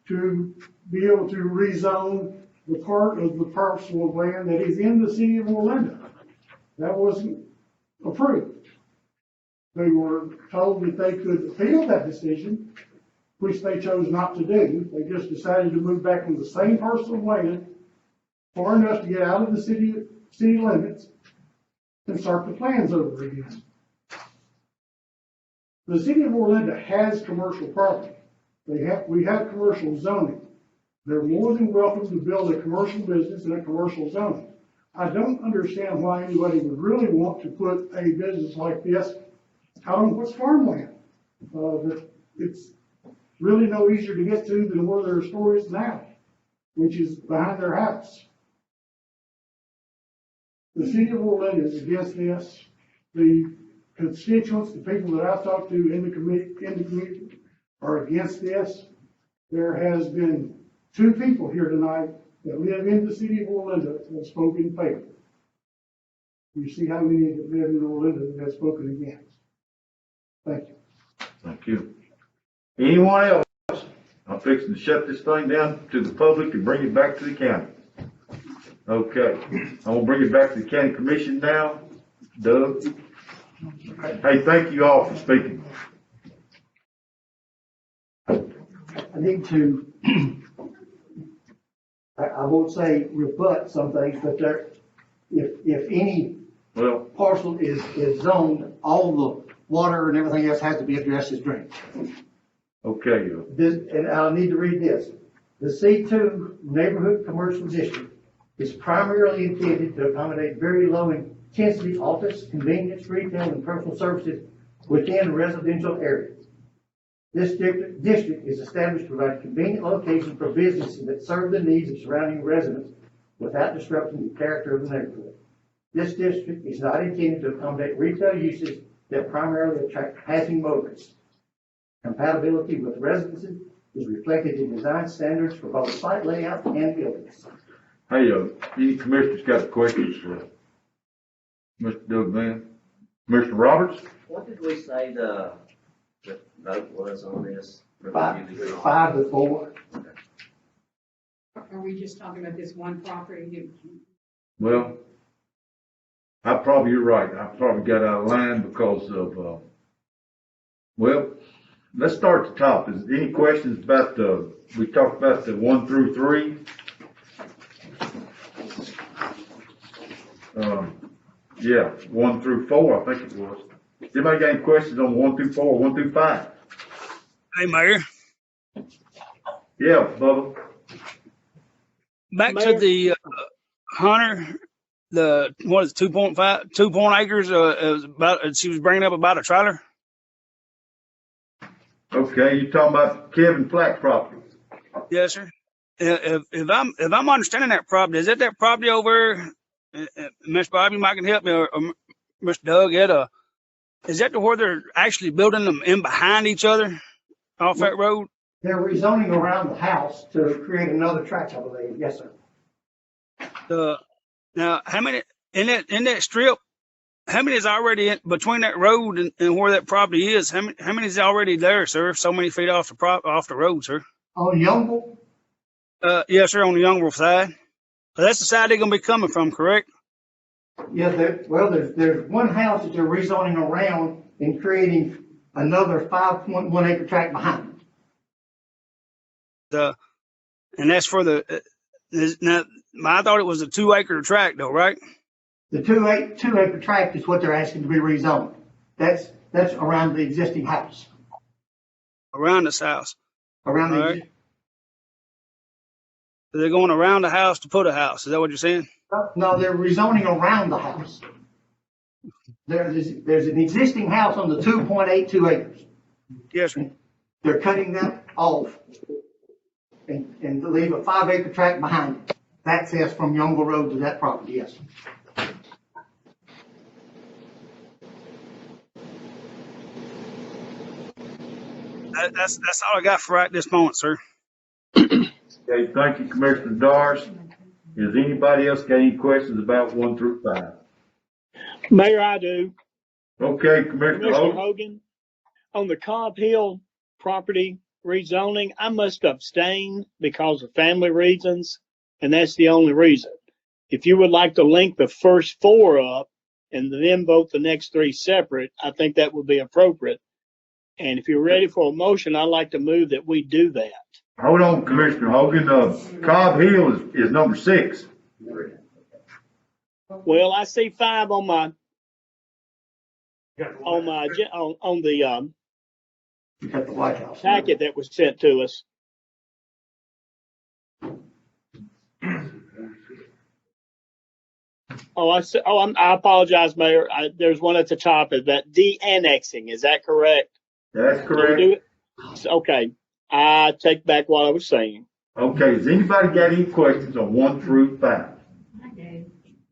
to be able to rezone the part of the parcel of land that is in the city of Orlando. That wasn't approved. They were told that they could appeal that decision, which they chose not to do. They just decided to move back on the same parcel of land far enough to get out of the city limits and start the plans over again. The city of Orlando has commercial property. We have commercial zoning. They're more than welcome to build a commercial business in a commercial zoning. I don't understand why anybody would really want to put a business like this out on what's farmland. It's really no easier to get to than where their store is now, which is behind their house. The city of Orlando is against this. The constituents, the people that I've talked to in the community are against this. There has been 2 people here tonight that live in the city of Orlando that have spoken in favor. You see how many that live in Orlando that have spoken against. Thank you. Thank you. Anyone else? I'm fixing to shut this thing down to the public and bring it back to the county. Okay, I'm gonna bring it back to the county commission now. Doug? Hey, thank you all for speaking. I need to, I won't say rebut some things, but if any parcel is zoned, all the water and everything else has to be addressed as drainage. Okay. And I'll need to read this. The C2 Neighborhood Commercial District is primarily intended to accommodate very low intensity office, convenience, retail, and personal services within residential areas. This district is established to provide convenient locations for businesses that serve the needs of surrounding residents without disrupting the character of the neighborhood. This district is not intended to accommodate retail uses that primarily attract passing motorists. Compatibility with residences is reflected in design standards for both site layout and buildings. Hey, any commissioners got questions for Mr. Doug Van? Mr. Roberts? What did we say the vote was on this? 5-4. Are we just talking about this one property? Well, you're right. I probably got out of line because of, let's start at the top. Is there any questions about we talked about the 1 through 3? Yeah, 1 through 4, I think it was. Anybody got any questions on 1 through 4, 1 through 5? Hey, Mayor. Yeah, Bubba. Back to the Hunter, what is it, 2 acres? It was about. She was bringing up about a trailer. Okay, you talking about Kevin Flack property? Yes, sir. If I'm understanding that property, is that property over? Miss Bobby, might can help me, or Mr. Doug. Is that where they're actually building them in behind each other off that road? They're rezoning around the house to create another tract, I believe. Yes, sir. Now, how many in that strip? How many is already between that road and where that property is? How many is already there, sir? So many feet off the road, sir. On Youngborough? Yes, sir. On the Youngborough side. So that's the side they're gonna be coming from, correct? Yeah. There's one house that they're rezoning around and creating another 5.1 acre tract behind it. And that's for now. I thought it was a 2 acre tract, though, right? The 2 acre tract is what they're asking to be rezoned. That's around the existing house. Around this house. Around the. They're going around the house to put a house. Is that what you're saying? No, they're rezoning around the house. There's an existing house on the 2.82 acres. Yes, sir. They're cutting that off and to leave a 5-acre tract behind it. Access from Youngle Road to that property, yes. That's all I got for right this moment, sir. Okay, thank you, Commissioner Doris. Has anybody else got any questions about 1 through 5? Mayor, I do. Okay, Commissioner Hogan. Hogan, on the Cobb Hill property rezoning, I must abstain because of family reasons, and that's the only reason. If you would like to link the first 4 up and then vote the next 3 separate, I think that would be appropriate. And if you're ready for a motion, I'd like to move that we do that. Hold on, Commissioner Hogan. Cobb Hill is number 6. Well, I see 5 on my on the You got the White House packet that was sent to us. I apologize, Mayor. There's one at the top of that de-annexing. Is that correct? That's correct. Do it? Okay. I take back what I was saying. Okay, has anybody got any questions on 1 through 5? I do.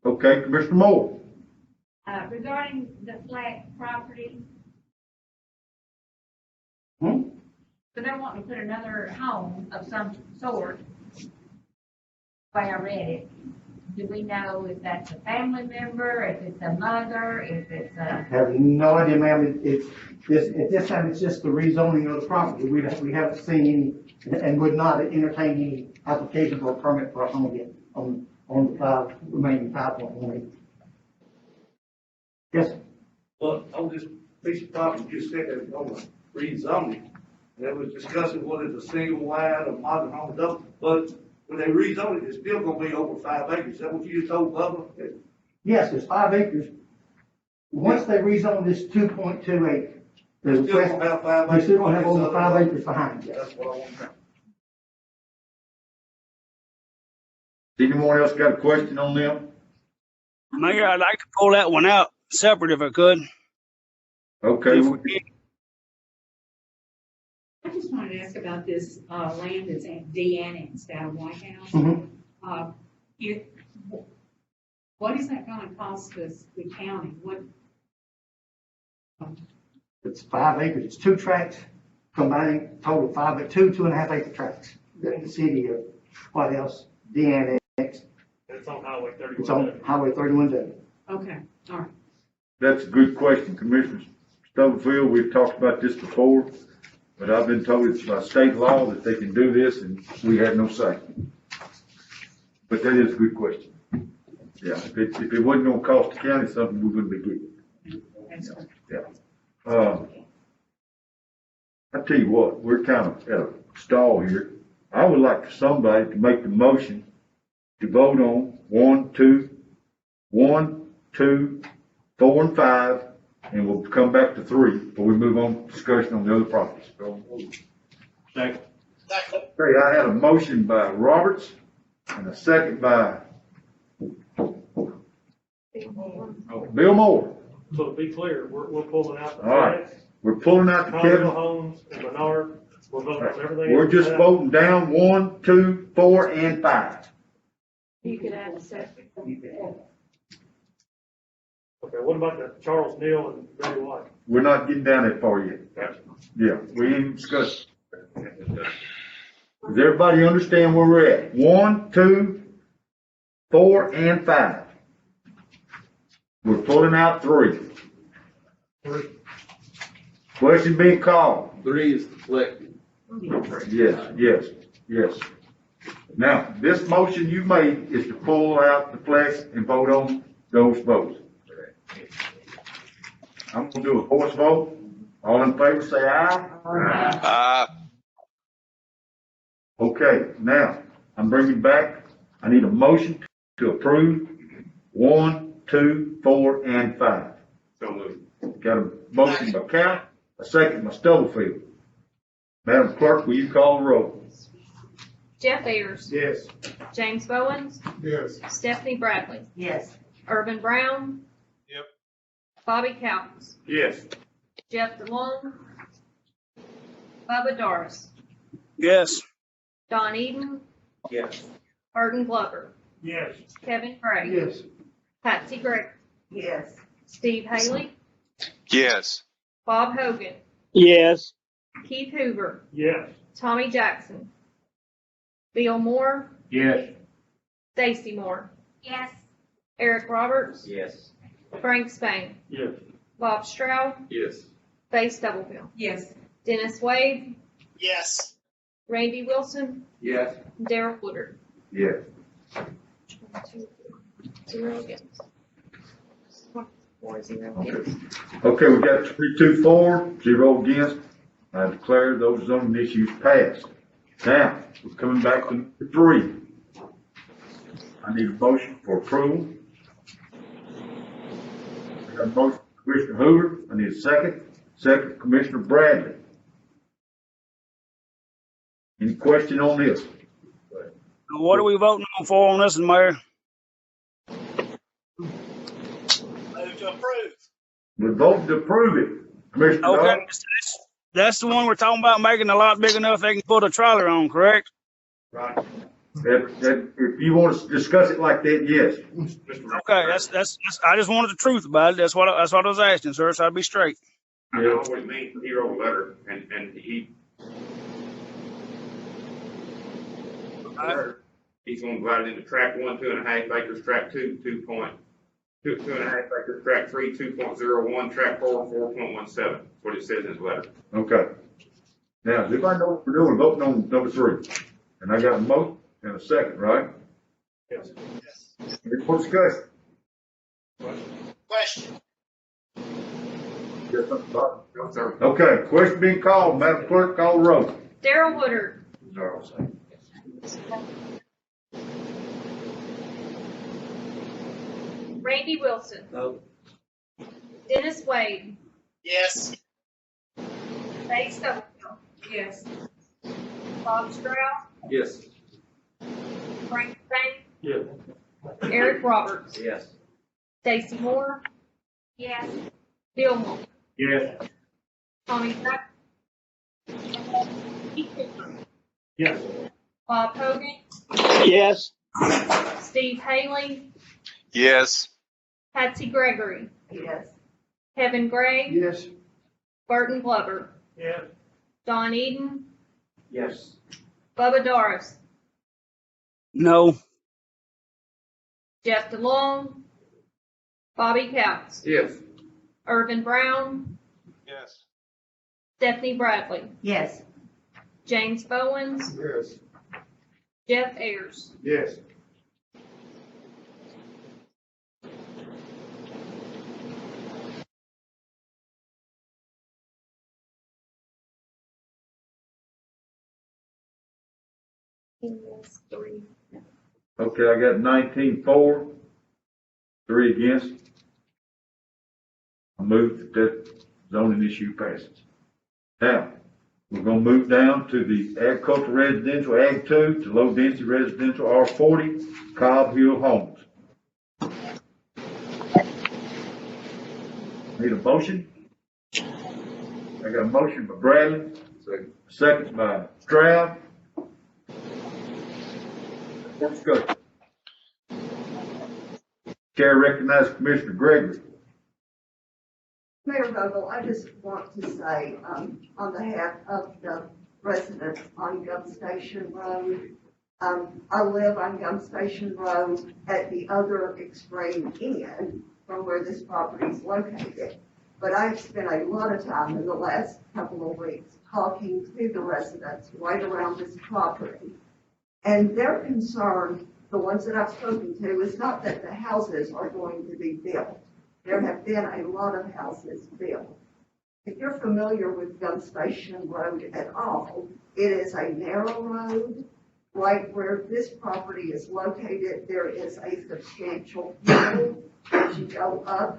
Okay, Commissioner Moore. Regarding the flat property. Hmm? So they're wanting to put another home of some sort. The way I read it. Do we know if that's a family member, if it's a mother, if it's a? I have no idea, ma'am. At this time, it's just the rezoning of the property. We haven't seen any, and would not entertain any application for a permit for a home yet on the remaining 5.18. Yes, sir. Well, on this piece of property, you said that it's on the rezoning. They was discussing whether it's a single wide or modern home, double, but when they rezone it, it's still gonna be over 5 acres. Is that what you just told Bubba? Yes, there's 5 acres. Once they rezone this 2.28, They're still gonna have 5 acres. they still gonna have over 5 acres behind it. That's what I want to know. Anyone else got a question on them? Mayor, I'd like to pull that one out separate if I could. Okay. I just wanted to ask about this, land that's de-annexed out of White House. Mm-hmm. What is that gonna cost us, the county? It's 5 acres. It's 2 tracts combining total 2.5 acre tracts. The city of White House de-annexed. It's on Highway 31. It's on Highway 31. Okay, all right. That's a good question, Commissioner Stubblefield. We've talked about this before, but I've been told it's by state law that they can do this, and we had no say. But that is a good question. Yeah, if it wasn't gonna cost the county something, we wouldn't be getting it. Yeah. I tell you what, we're kind of at a stall here. I would like somebody to make the motion to vote on 1, 2, 4, and 5, and we'll come back to 3 before we move on to discussion on the other properties. Second. Okay, I had a motion by Roberts and a second by Bill Moore. So to be clear, we're pulling out the All right, we're pulling out the Common Kevin. Homes and Menard. We're voting on everything. We're just voting down 1, 2, 4, and 5. You could add a second. Okay, what about the Charles Neal and Betty White? We're not getting down that far yet. Gotcha. Yeah, we ain't discussed. Does everybody understand where we're at? 1, 2, 4, and 5. We're pulling out 3. Question being called. 3 is deflected. Yes. Now, this motion you made is to pull out the flex and vote on those votes. I'm gonna do a voice vote. All in favor, say aye. Aye. Okay, now, I'm bringing back, I need a motion to approve 1, 2, 4, and 5. So moved. Got a motion by Count, a second by Stubblefield. Madam Clerk, will you call the roll? Jeff Ayers, Yes. James Bowens, Yes. Stephanie Bradley, Yes. Irvin Brown. Yep. Bobby Coutts, Yes. Jeff DeLong, Bubba Doris, Yes. Don Eden, Yes. Burton Glover, Yes. Kevin Gray, Yes. Patsy Gregg, Yes. Steve Haley, Yes. Bob Hogan, Yes. Keith Hoover, Yes. Tommy Jackson, Bill Moore, Yes. Stacy Moore, Yes. Eric Roberts, Yes. Frank Spain, Yes. Bob Stroud, Yes. Faith Stubblefield, Yes. Dennis Wade, Yes. Randy Wilson, Yes. Daryl Woodard. Yes. 0 against. 4-0 against. Okay, we got 3, 2, 4, 0 against. I declare those zoning issues passed. Now, we're coming back to number 3. I need a motion for approval. I got a motion from Commissioner Hoover. I need a second. Second, Commissioner Bradley. Any question on this? What are we voting on for on this, Mayor? We're voting to approve it. Commissioner Okay, Dodd? that's the one we're talking about making a lot big enough they can put a trailer on, correct? Right. If you want to discuss it like that, yes. Okay, that's I just wanted the truth about it. That's what I was asking, sir. So I'd be straight. I know what it means. He wrote a letter, and he's going to divide it into track 1, 2.5 acres, track 2, 2.5 acres, track 3, 2.01, track 4, 4.17. That's what it says in his letter. Okay. Now, does everybody know what we're doing? Voting on number 3. And I got a motion and a second, right? Yes. Any more discussion? Question. Yes, something about it? No, sir. Okay, question being called. Madam Clerk, call the roll. Daryl Woodard, Randy Wilson, No. Dennis Wade, Yes. Faith Stubblefield, Yes. Bob Stroud, Yes. Frank Spain, Yes. Eric Roberts, Yes. Stacy Moore, Yes. Bill Moore, Yes. Tommy Jackson, Keith Hoover, Yes. Bob Hogan, Yes. Steve Haley, Yes. Patsy Gregory, Yes. Kevin Gray, Yes. Burton Glover, Yes. Don Eden, Yes. Bubba Doris, No. Jeff DeLong, Bobby Coutts, Yes. Irvin Brown, Yes. Stephanie Bradley, Yes. James Bowens, Yes. Jeff Ayers. Yes. Okay, I got 19-4, 3 against. I move that zoning issue passes. Now, we're gonna move down to the agricultural residential Ag 2 to low density residential R40 Cobb Hill Homes. Need a motion? I got a motion by Bradley, second by Stroud. Let's go. Chair recognizes Commissioner Gregory. Mayor Vogel, I just want to say, on behalf of the residents on Gum Station Road, I live on Gum Station Road at the other extreme end from where this property is located. But I've spent a lot of time in the last couple of weeks talking to the residents right around this property. And their concern, the ones that I've spoken to, is not that the houses are going to be built. There have been a lot of houses built. If you're familiar with Gum Station Road at all, it is a narrow road. Right where this property is located, there is a substantial hill as you go up,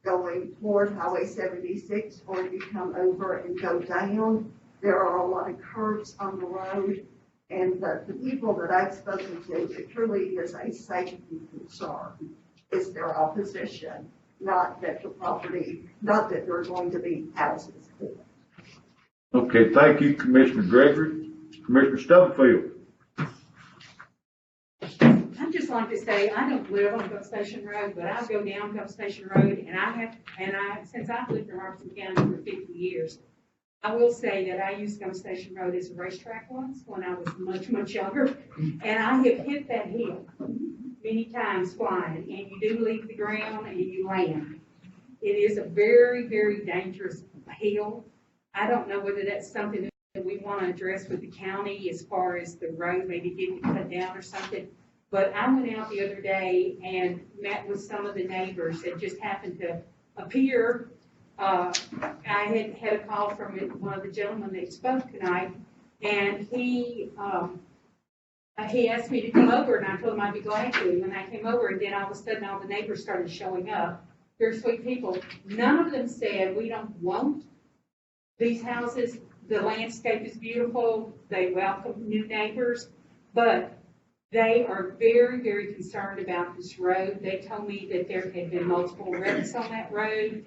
going toward Highway 76, or you come over and go down. There are a lot of curves on the road. And the people that I've spoken to, it truly is a safety concern, is their opposition, not that the property, not that there are going to be houses. Okay, thank you, Commissioner Gregory. Commissioner Stubblefield. I'd just like to say, I don't live on Gulf Station Road, but I go down Gulf Station Road, and since I've lived in Robertson County for 50 years, I will say that I used Gulf Station Road as a racetrack once when I was much, much younger, and I have hit that hill many times flying, and you do leave the ground and you land. It is a very, very dangerous hill. I don't know whether that's something that we want to address with the county as far as the road maybe getting cut down or something. But I went out the other day and met with some of the neighbors that just happened to appear. I had a call from one of the gentlemen that spoke tonight, and he asked me to come over, and I told him I'd be glad to. And I came over, and then all of a sudden, all the neighbors started showing up. They're sweet people. None of them said, we don't want these houses. The landscape is beautiful. They welcome new neighbors, but they are very, very concerned about this road. They told me that there had been multiple wrecks on that road.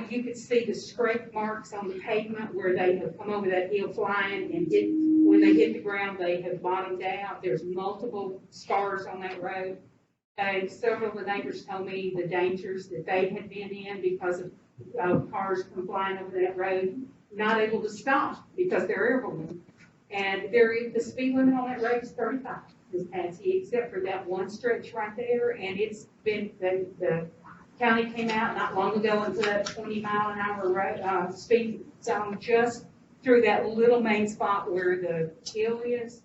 You could see the scrape marks on the pavement where they have come over that hill flying and when they hit the ground, they have bottomed out. There's multiple scars on that road. And several of the neighbors told me the dangers that they had been in because of cars come flying over that road, not able to stop because they're airborne. And the speed limit on that road is 35, Ms. Patsy, except for that one stretch right there. And it's been, the county came out not long ago and put up 20-mile-an-hour road, speed zone just through that little main spot where the hill is.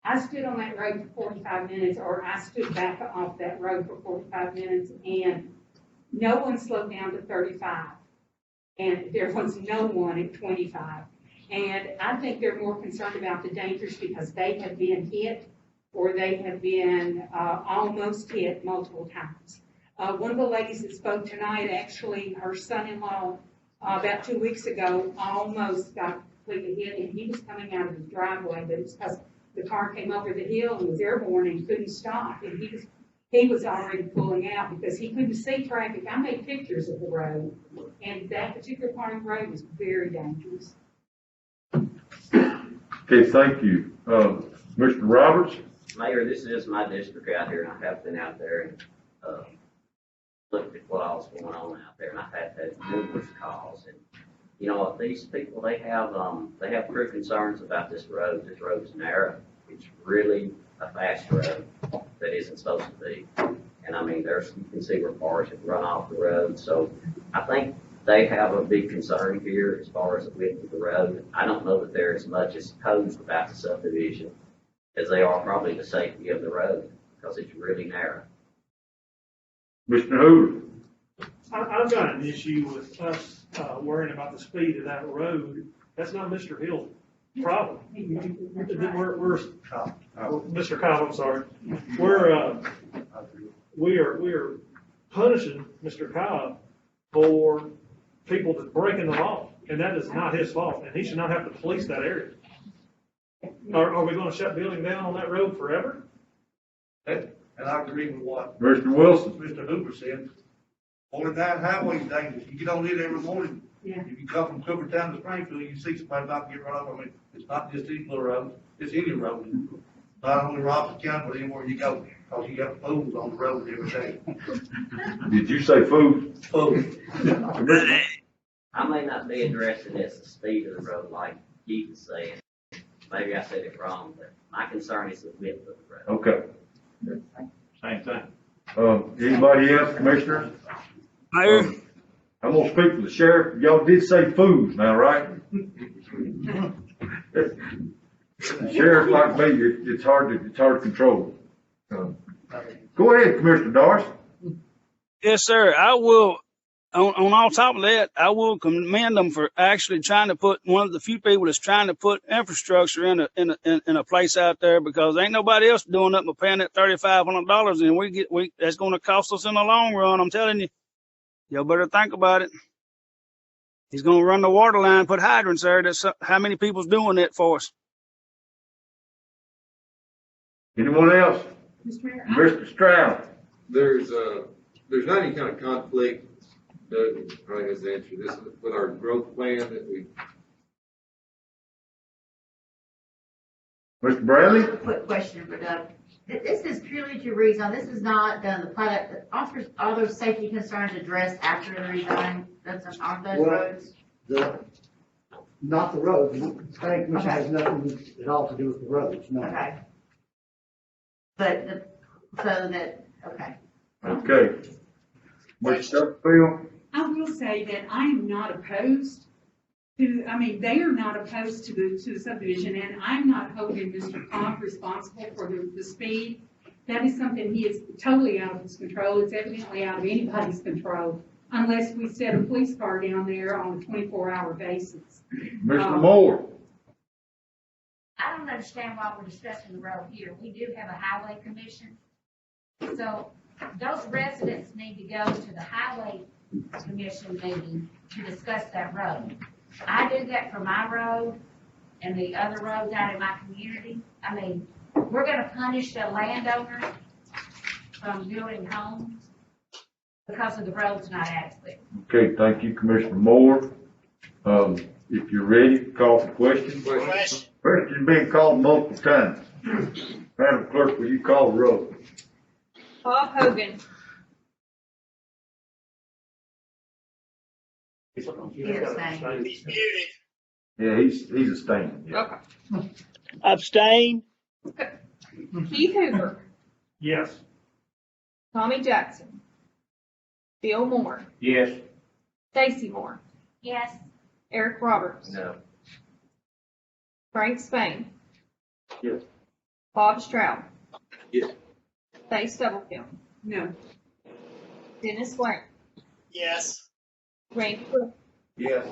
I stood on that road for 45 minutes, or I stood back off that road for 45 minutes, and no one slowed down to 35. And there was no one at 25. And I think they're more concerned about the dangers because they have been hit or they have been almost hit multiple times. One of the ladies that spoke tonight, actually, her son-in-law, about 2 weeks ago, almost got completely hit, and he was coming out of his driveway, but it's because the car came over the hill and was airborne and couldn't stop, and he was already pulling out because he couldn't see traffic. I made pictures of the road, and that particular part of the road was very dangerous. Okay, thank you. Mr. Roberts? Mayor, this is my district out here, and I have been out there and looked at what all's going on out there, and I've had numerous calls. And you know, these people, they have true concerns about this road. This road is narrow. It's really a fast road that isn't supposed to be. And I mean, you can see where cars have run off the road. So I think they have a big concern here as far as the width of the road. I don't know that they're as much as opposed about the subdivision as they are probably the safety of the road because it's really narrow. Mr. Hoover? I've got an issue with us worrying about the speed of that road. That's not Mr. Hill's problem. We're Mr. Cobb, I'm sorry. We are punishing Mr. Cobb for people that's breaking the law, and that is not his fault, and he should not have to police that area. Are we going to shut building down on that road forever? And I agree with what Mr. Wilson? Mr. Hoover said. 49 highway is dangerous. You get on it every morning. Yeah. If you come from Cooperstown to Springfield, you see somebody about to get run over. I mean, it's not just these little roads, it's any road. Not only Robertson County, but anywhere you go, because you got fools on the road every day. Did you say food? Food. I may not be addressing this, the speed of the road like Keith is saying. Maybe I said it wrong, but my concern is the width of the road. Okay. Same thing. Anybody else, Commissioner? Mayor? I'm gonna speak for the sheriff. Y'all did say food now, right? Sheriff like me, it's hard to control. Go ahead, Commissioner Doris. Yes, sir. I will, on all top of that, I will commend them for actually trying to put, one of the few people that's trying to put infrastructure in a place out there, because ain't nobody else doing nothing but paying that $3,500, and that's going to cost us in the long run. I'm telling you, y'all better think about it. He's going to run the water line, put hydrants there. That's how many people's doing that for us. Anyone else? Mr. Mayor, Mr. Stroud? There's not any kind of conflict, Doug probably has the answer to this, with our growth plan that we. Mr. Bradley? I have a quick question for Doug. This is purely to rezone. This is not the product, are those safety concerns addressed after the rezone? Aren't those Well, roads? Not the roads. The planning commission has nothing at all to do with the roads, no. Okay. But okay. Okay. Mr. Stubblefield? I will say that I am not opposed to, they are not opposed to the subdivision, and I'm not holding Mr. Cobb responsible for the speed. That is something he is totally out of his control. It's evidently out of anybody's control, unless we set a police car down there on a 24-hour basis. Mr. Moore? I don't understand why we're discussing the road here. We do have a highway commission. So those residents need to go to the highway commission meeting to discuss that road. I do that for my road and the other roads out in my community. We're gonna punish the landowners from building homes because of the roads not adequate. Okay, thank you, Commissioner Moore. If you're ready, call for question. Question being called multiple times. Madam Clerk, will you call the roll? Bob Hogan. Yeah, he's a stain. Yeah. Okay. Abstain? Keith Hoover. Yes. Tommy Jackson. Bill Moore. Yes. Stacy Moore. Yes. Eric Roberts. No. Frank Spain. Yes. Bob Stroud. Yes. Faye Stubblefield. No. Dennis Wayne. Yes. Randy Cook. Yes.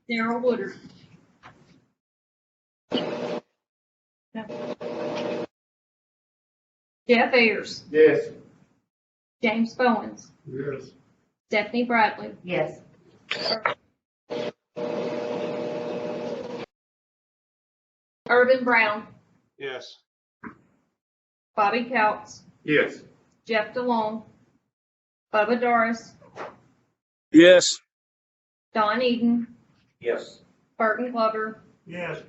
Darrell Woodard. Jeff Ayers. Yes. James Bowens. Yes. Stephanie Bradley. Yes. Irvin Brown. Yes. Bobby Coutts. Yes. Jeff DeLong. Bubba Doris. Yes. Don Eden. Yes. Burton Glover. Yes.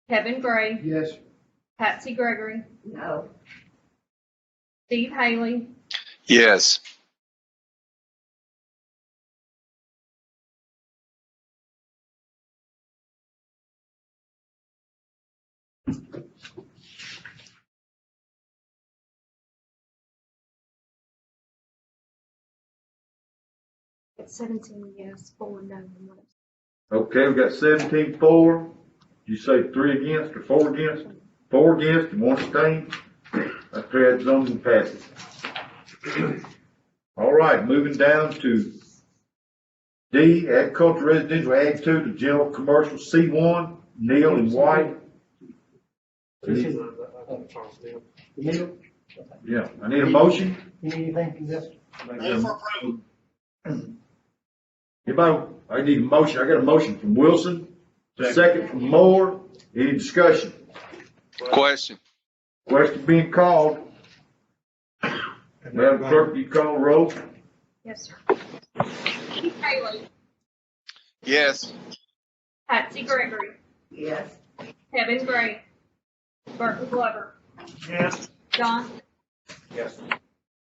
Kevin Gray. Yes. Patsy Gregory. No. Steve Haley. Yes. It's 17 yes, 4 no. Okay, we got 17-4. You say 3 against or 4 against? 4 against and 1 abstain. That carries zoning and passes. All right, moving down to D, agriculture residential ag 2 to general commercial C1, Neal and White. Yeah, I need a motion. You need anything from this? Anybody, I need a motion. I got a motion from Wilson, second from Moore. Any discussion? Question. Question being called. Madam Clerk, you call the roll? Yes, sir. Keith Haley. Yes. Patsy Gregory. Yes. Kevin Gray. Burton Glover. Yes. Don. Yes.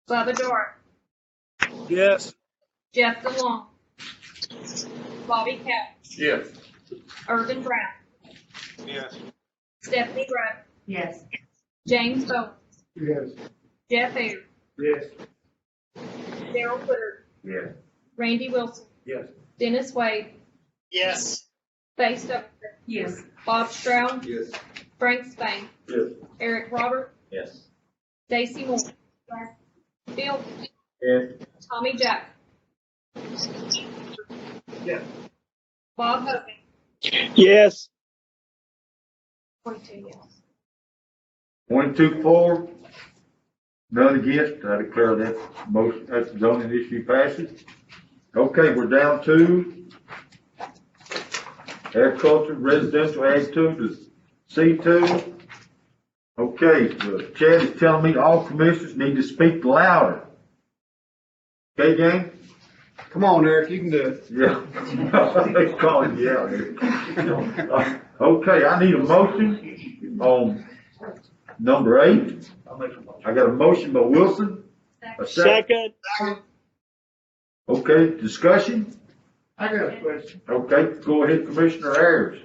Bubba Doris. Yes. Jeff DeLong. Bobby Coutts. Yes. Irvin Brown. Yes. Stephanie Bradley. Yes. James Bowens. Yes. Jeff Ayers. Yes. Darrell Woodard. Yes. Randy Wilson. Yes. Dennis Wade. Yes. Faye Stubblefield. Yes. Bob Stroud. Yes. Frank Spain. Yes. Eric Robert. Yes. Stacy Moore. Bill. Yes. Tommy Jack. Yes. Bob Hogan. Yes. 22 yes. 22-4. None against. I declare that motion, that zoning issue passes. Okay, we're down to agriculture residential ag 2 to C2. Okay, Chad is telling me all commissioners need to speak louder. Okay, gang? Come on, Eric, you can do it. Yeah. They calling you out here. Okay, I need a motion on number 8. I got a motion by Wilson. A Second. Okay, discussion? I got a question. Okay, go ahead, Commissioner Ayers.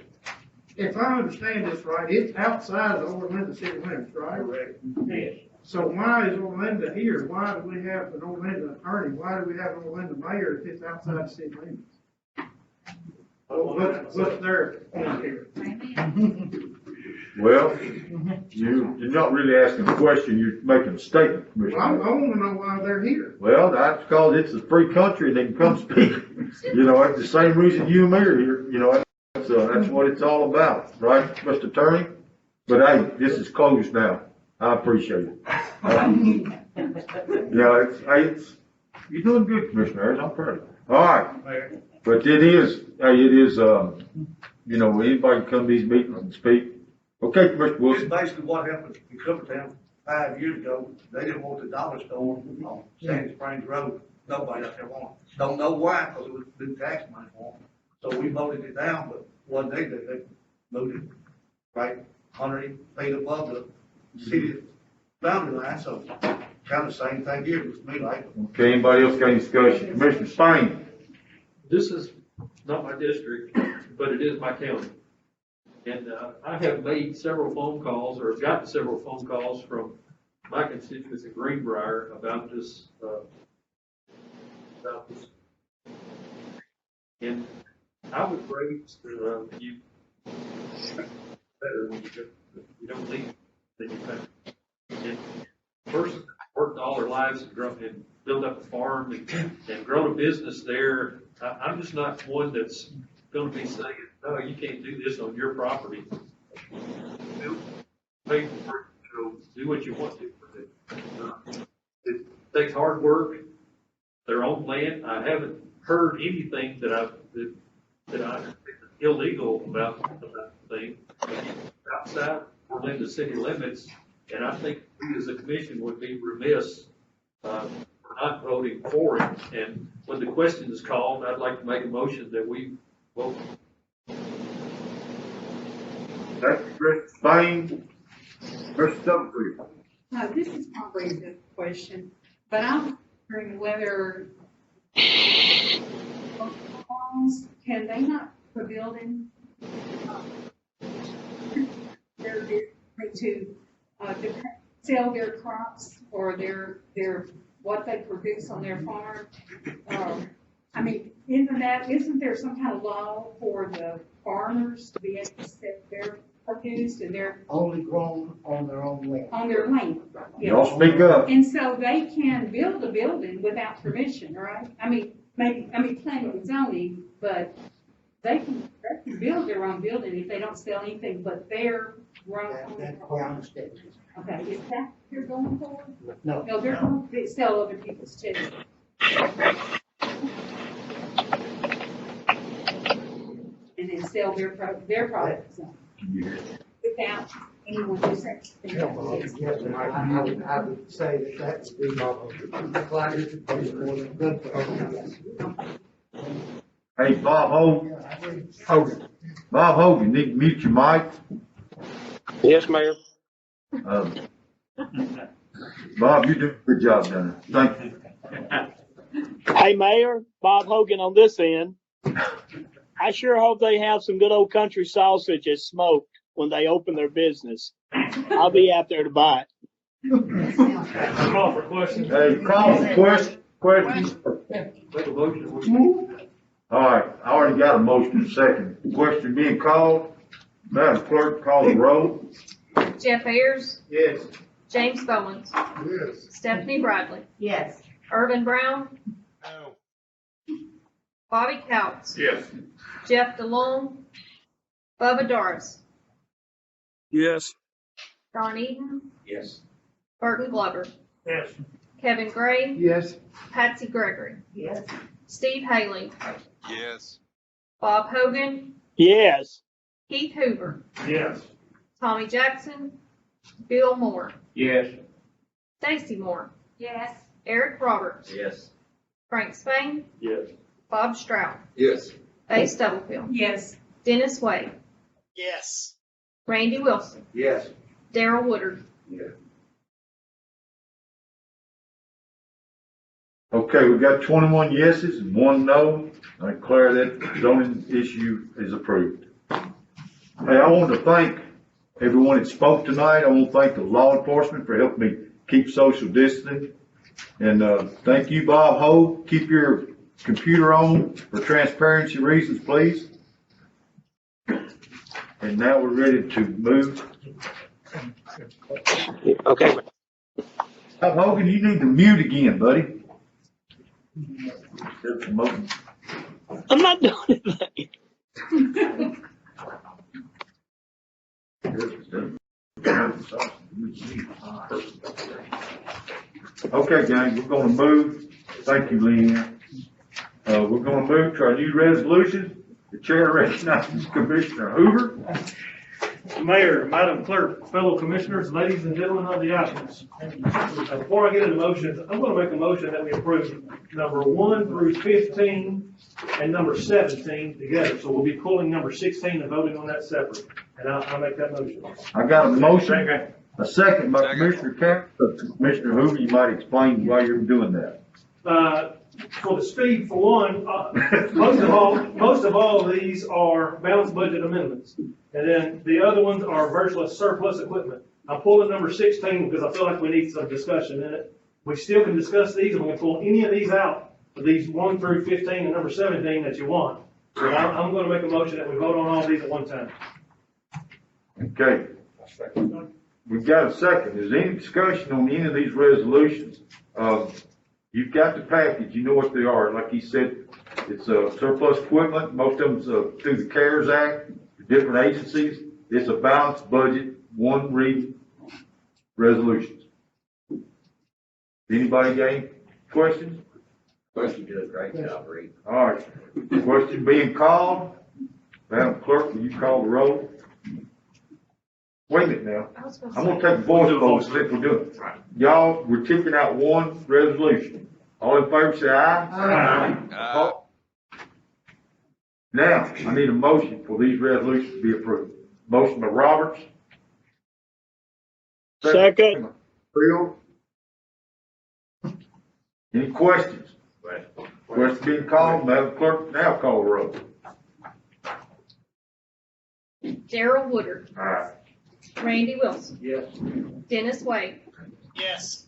If I understand this right, it's outside the Orlando city limits, right? Correct. Yes. So why is Orlando here? Why do we have an Orlando attorney? Why do we have an Orlando mayor if it's outside the city limits? What's their point here? Well, you're not really asking a question, you're making a statement, Well, I Commissioner. want to know why they're here. Well, that's because it's a free country and they can come speak. You know, it's the same reason you and me are here, you know, that's what it's all about, right, Mr. Attorney? But hey, this is closed now. I appreciate it. Yeah, you're doing good, Commissioner Ayers, I'm proud of you. All right, but it is, you know, anybody can come to these meetings and speak. Okay, Commissioner It's Wilson. basically what happened in Clippertown 5 years ago. They didn't want the dollar store on Sandy Springs Road. Nobody out there wanted it. Don't know why, because it was big tax money for them. So we voted it down, but one day they moved it right 100 feet above the city boundary line. So kind of same thing here, looks to me like. Okay, anybody else got any discussion? Commissioner Spain? This is not my district, but it is my county. And I have made several phone calls, or have gotten several phone calls from my constituents in Greenbrier about this, And I would raise, you better when you don't leave, then you pay. And person worked all their lives and built up a farm and grown a business there. I'm just not one that's gonna be saying, no, you can't do this on your property. Pay for it, you know, do what you want to with it. It takes hard work, their own land. I haven't heard anything that I think is illegal about the thing. Outside Orlando city limits, and I think we as a commission would be remiss for not voting for it. And when the question is called, I'd like to make a motion that we vote. Thank you, Commissioner Spain. Mr. Stubblefield. Now, this is probably a good question, but I'm wondering whether can they not put a building to sell their crops or their what they produce on their farm? I mean, isn't there some kind of law for the farmers to be able to sell their produce and their Only grown on their own land. on their land? Y'all speak up. And so they can build a building without permission, right? I mean, planning and zoning, but they can build their own building if they don't sell anything but their grown. That's what I understand. Okay, is that what you're going for? No. No, they're going to sell other people's too. And then sell their products without anyone who says. Yes, and I would say that would be applied to good for Hey, Bob Hogan. Bob Hogan, need to mute your mic. Yes, Mayor. Bob, you're doing a good job down there. Thank you. Hey, Mayor, Bob Hogan on this end. I sure hope they have some good old country sausage that's smoked when they open their business. I'll be out there to buy it. Call for questions. Hey, call for questions. Make a motion. All right, I already got a motion second. Question being called. Madam Clerk, call the roll. Jeff Ayers, Yes. James Bowens, Yes. Stephanie Bradley, Yes. Irvin Brown, No. Bobby Couts, Yes. Jeff DeLong, Bubba Doris, Yes. Don Eden, Yes. Burton Glover, Yes. Kevin Gray, Yes. Patsy Gregory, Yes. Steve Haley, Yes. Bob Hogan, Yes. Keith Hoover, Yes. Tommy Jackson, Bill Moore, Yes. Stacy Moore, Yes. Eric Roberts, Yes. Frank Spain, Yes. Bob Stroud, Yes. Faye Stubblefield, Yes. Dennis Wade, Yes. Randy Wilson, Yes. Daryl Woodard. Okay, we got 21 yeses and 1 no. I declare that zoning issue is approved. Hey, I want to thank everyone that spoke tonight. I want to thank the law enforcement for helping me keep social distancing. And, thank you, Bob Ho. Keep your computer on for transparency reasons, please. And now we're ready to move. Okay. Bob Hogan, you need to mute again, buddy. I'm not doing anything. Okay, gang, we're gonna move. Thank you, Leanne. We're gonna move to our new resolution. The chair recognizes Commissioner Hoover. Mayor, Madam Clerk, fellow commissioners, ladies and gentlemen of the audience. Before I get into motions, I'm going to make a motion that we approve number 1 through 15 and number 17 together. So we'll be pulling number 16 and voting on that separate. And I'll make that motion. I got a motion, a second by Commissioner Cap. Commissioner Hoover, you might explain why you're doing that. For the speed, for one, most of all of these are balanced budget amendments. And then the other ones are virtual surplus equipment. I'm pulling number 16 because I feel like we need some discussion in it. We still can discuss these and we can pull any of these out, these 1 through 15 and number 17 that you want. So I'm going to make a motion that we vote on all these at one time. Okay. We've got a second. Is there any discussion on any of these resolutions? You've got the package. You know what they are. Like he said, it's surplus equipment. Most of them's through the CARES Act, different agencies. It's a balanced budget, 1 read resolutions. Anybody got any questions? Question, you did a great job, Reed. All right. Question being called. Madam Clerk, will you call the roll? Wait a minute now. I'm gonna take a voice vote since we're doing it. Y'all, we're taking out 1 resolution. All in favor say aye. Aye. Now, I need a motion for these resolutions to be approved. Motion by Roberts. Second. Bill. Any questions? Question being called, Madam Clerk, now call the roll. Daryl Woodard, Aye. Randy Wilson, Yes. Dennis Wade, Yes.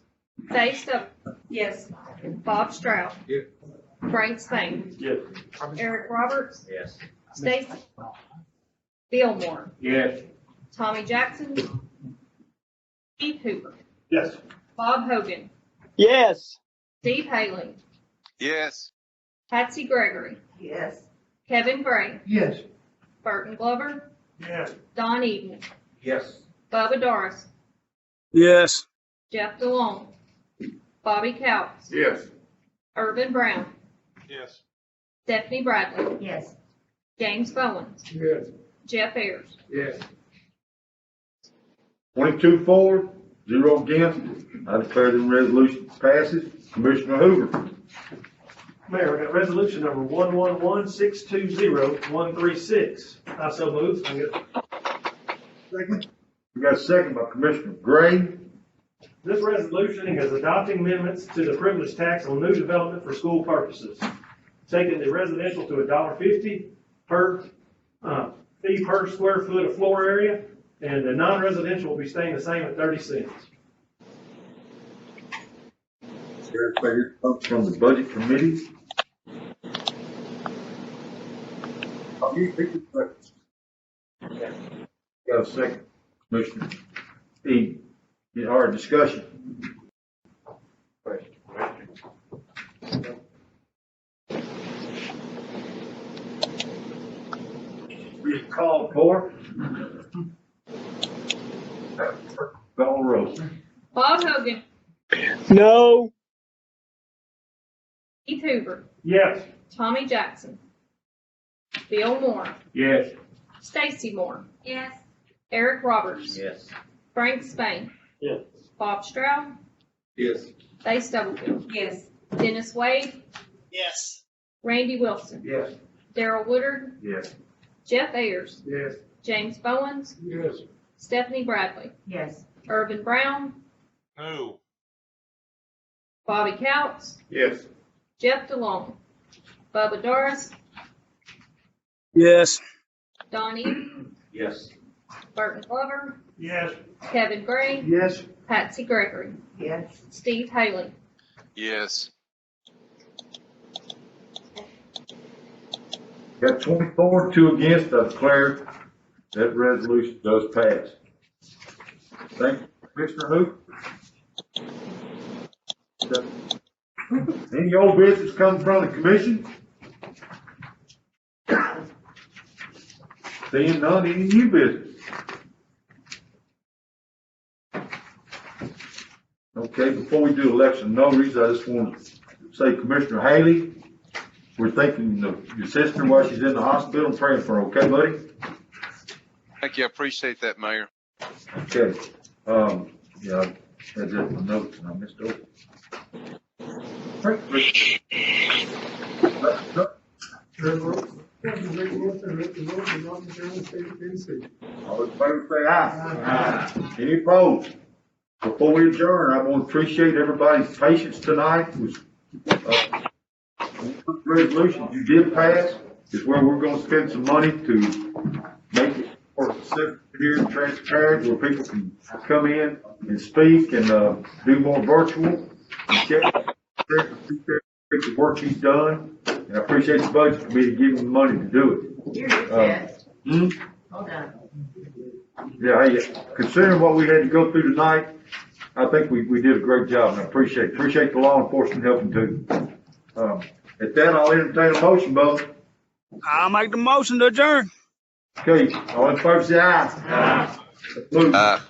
Faye Stubblefield, Yes. Bob Stroud, Yes. Frank Spain, Yes. Eric Roberts, Yes. Stacy, Bill Moore, Yes. Tommy Jackson, Keith Hoover, Yes. Bob Hogan, Yes. Steve Haley, Yes. Patsy Gregory, Yes. Kevin Gray, Yes. Burton Glover, Yes. Don Eden, Yes. Bubba Doris, Yes. Jeff DeLong, Bobby Coutts, Yes. Irvin Brown, Yes. Stephanie Bradley, Yes. James Bowen, Yes. Jeff Ayers. Yes. 22 for, 0 against. I declare the resolution passes. Commissioner Hoover. Mayor, we got resolution number 111-620-136. I so move. I get Second. We got a second by Commissioner Gray. This resolution is adopting amendments to the privilege tax on new development for school purposes. Taking the residential to $1.50 per, fee per square foot of floor area, and the non-residential will be staying the same at 30 cents. From the Budget Committee. Got a second, Commissioner E. Get hard discussion. Be called for. Call roll. Bob Hogan, No. Keith Hoover, Yes. Tommy Jackson, Bill Moore, Yes. Stacy Moore, Yes. Eric Roberts, Yes. Frank Spain. Yes. Bob Stroud, Yes. Faye Stubblefield, Yes. Dennis Wade, Yes. Randy Wilson, Yes. Darrell Woodard, Yes. Jeff Ayers, Yes. James Bowens, Yes. Stephanie Bradley, Yes. Irvin Brown, No. Bobby Couts, Yes. Jeff DeLong, Bubba Doris, Yes. Don Eden, Yes. Burton Glover, Yes. Kevin Gray, Yes. Patsy Gregory, Yes. Steve Haley. Yes. Got 24, 2 against, I declare that resolution does pass. Thank you, Commissioner Hoop. Any old business coming from the commission? Seeing none, any new business? Okay, before we do election notaries, I just want to say, Commissioner Haley, we're thinking of your sister while she's in the hospital and praying for her, okay, buddy? Thank you. I appreciate that, Mayor. Okay, yeah, I had that in my notes and I missed over. All in favor, say aye. Any opposed? Before we adjourn, I want to appreciate everybody's patience tonight. It was, resolution you did pass is where we're going to spend some money to make it more specific here and transparent, where people can come in and speak and do more virtual. The work he's done, and I appreciate the budget committee giving him the money to do it. You're the best. Hmm? Well done. Yeah, hey, considering what we had to go through tonight, I think we did a great job, and I appreciate the law enforcement helping too. At that, I'll entertain a motion, Bo. I'll make the motion to adjourn. Okay, all in favor, say aye. Aye.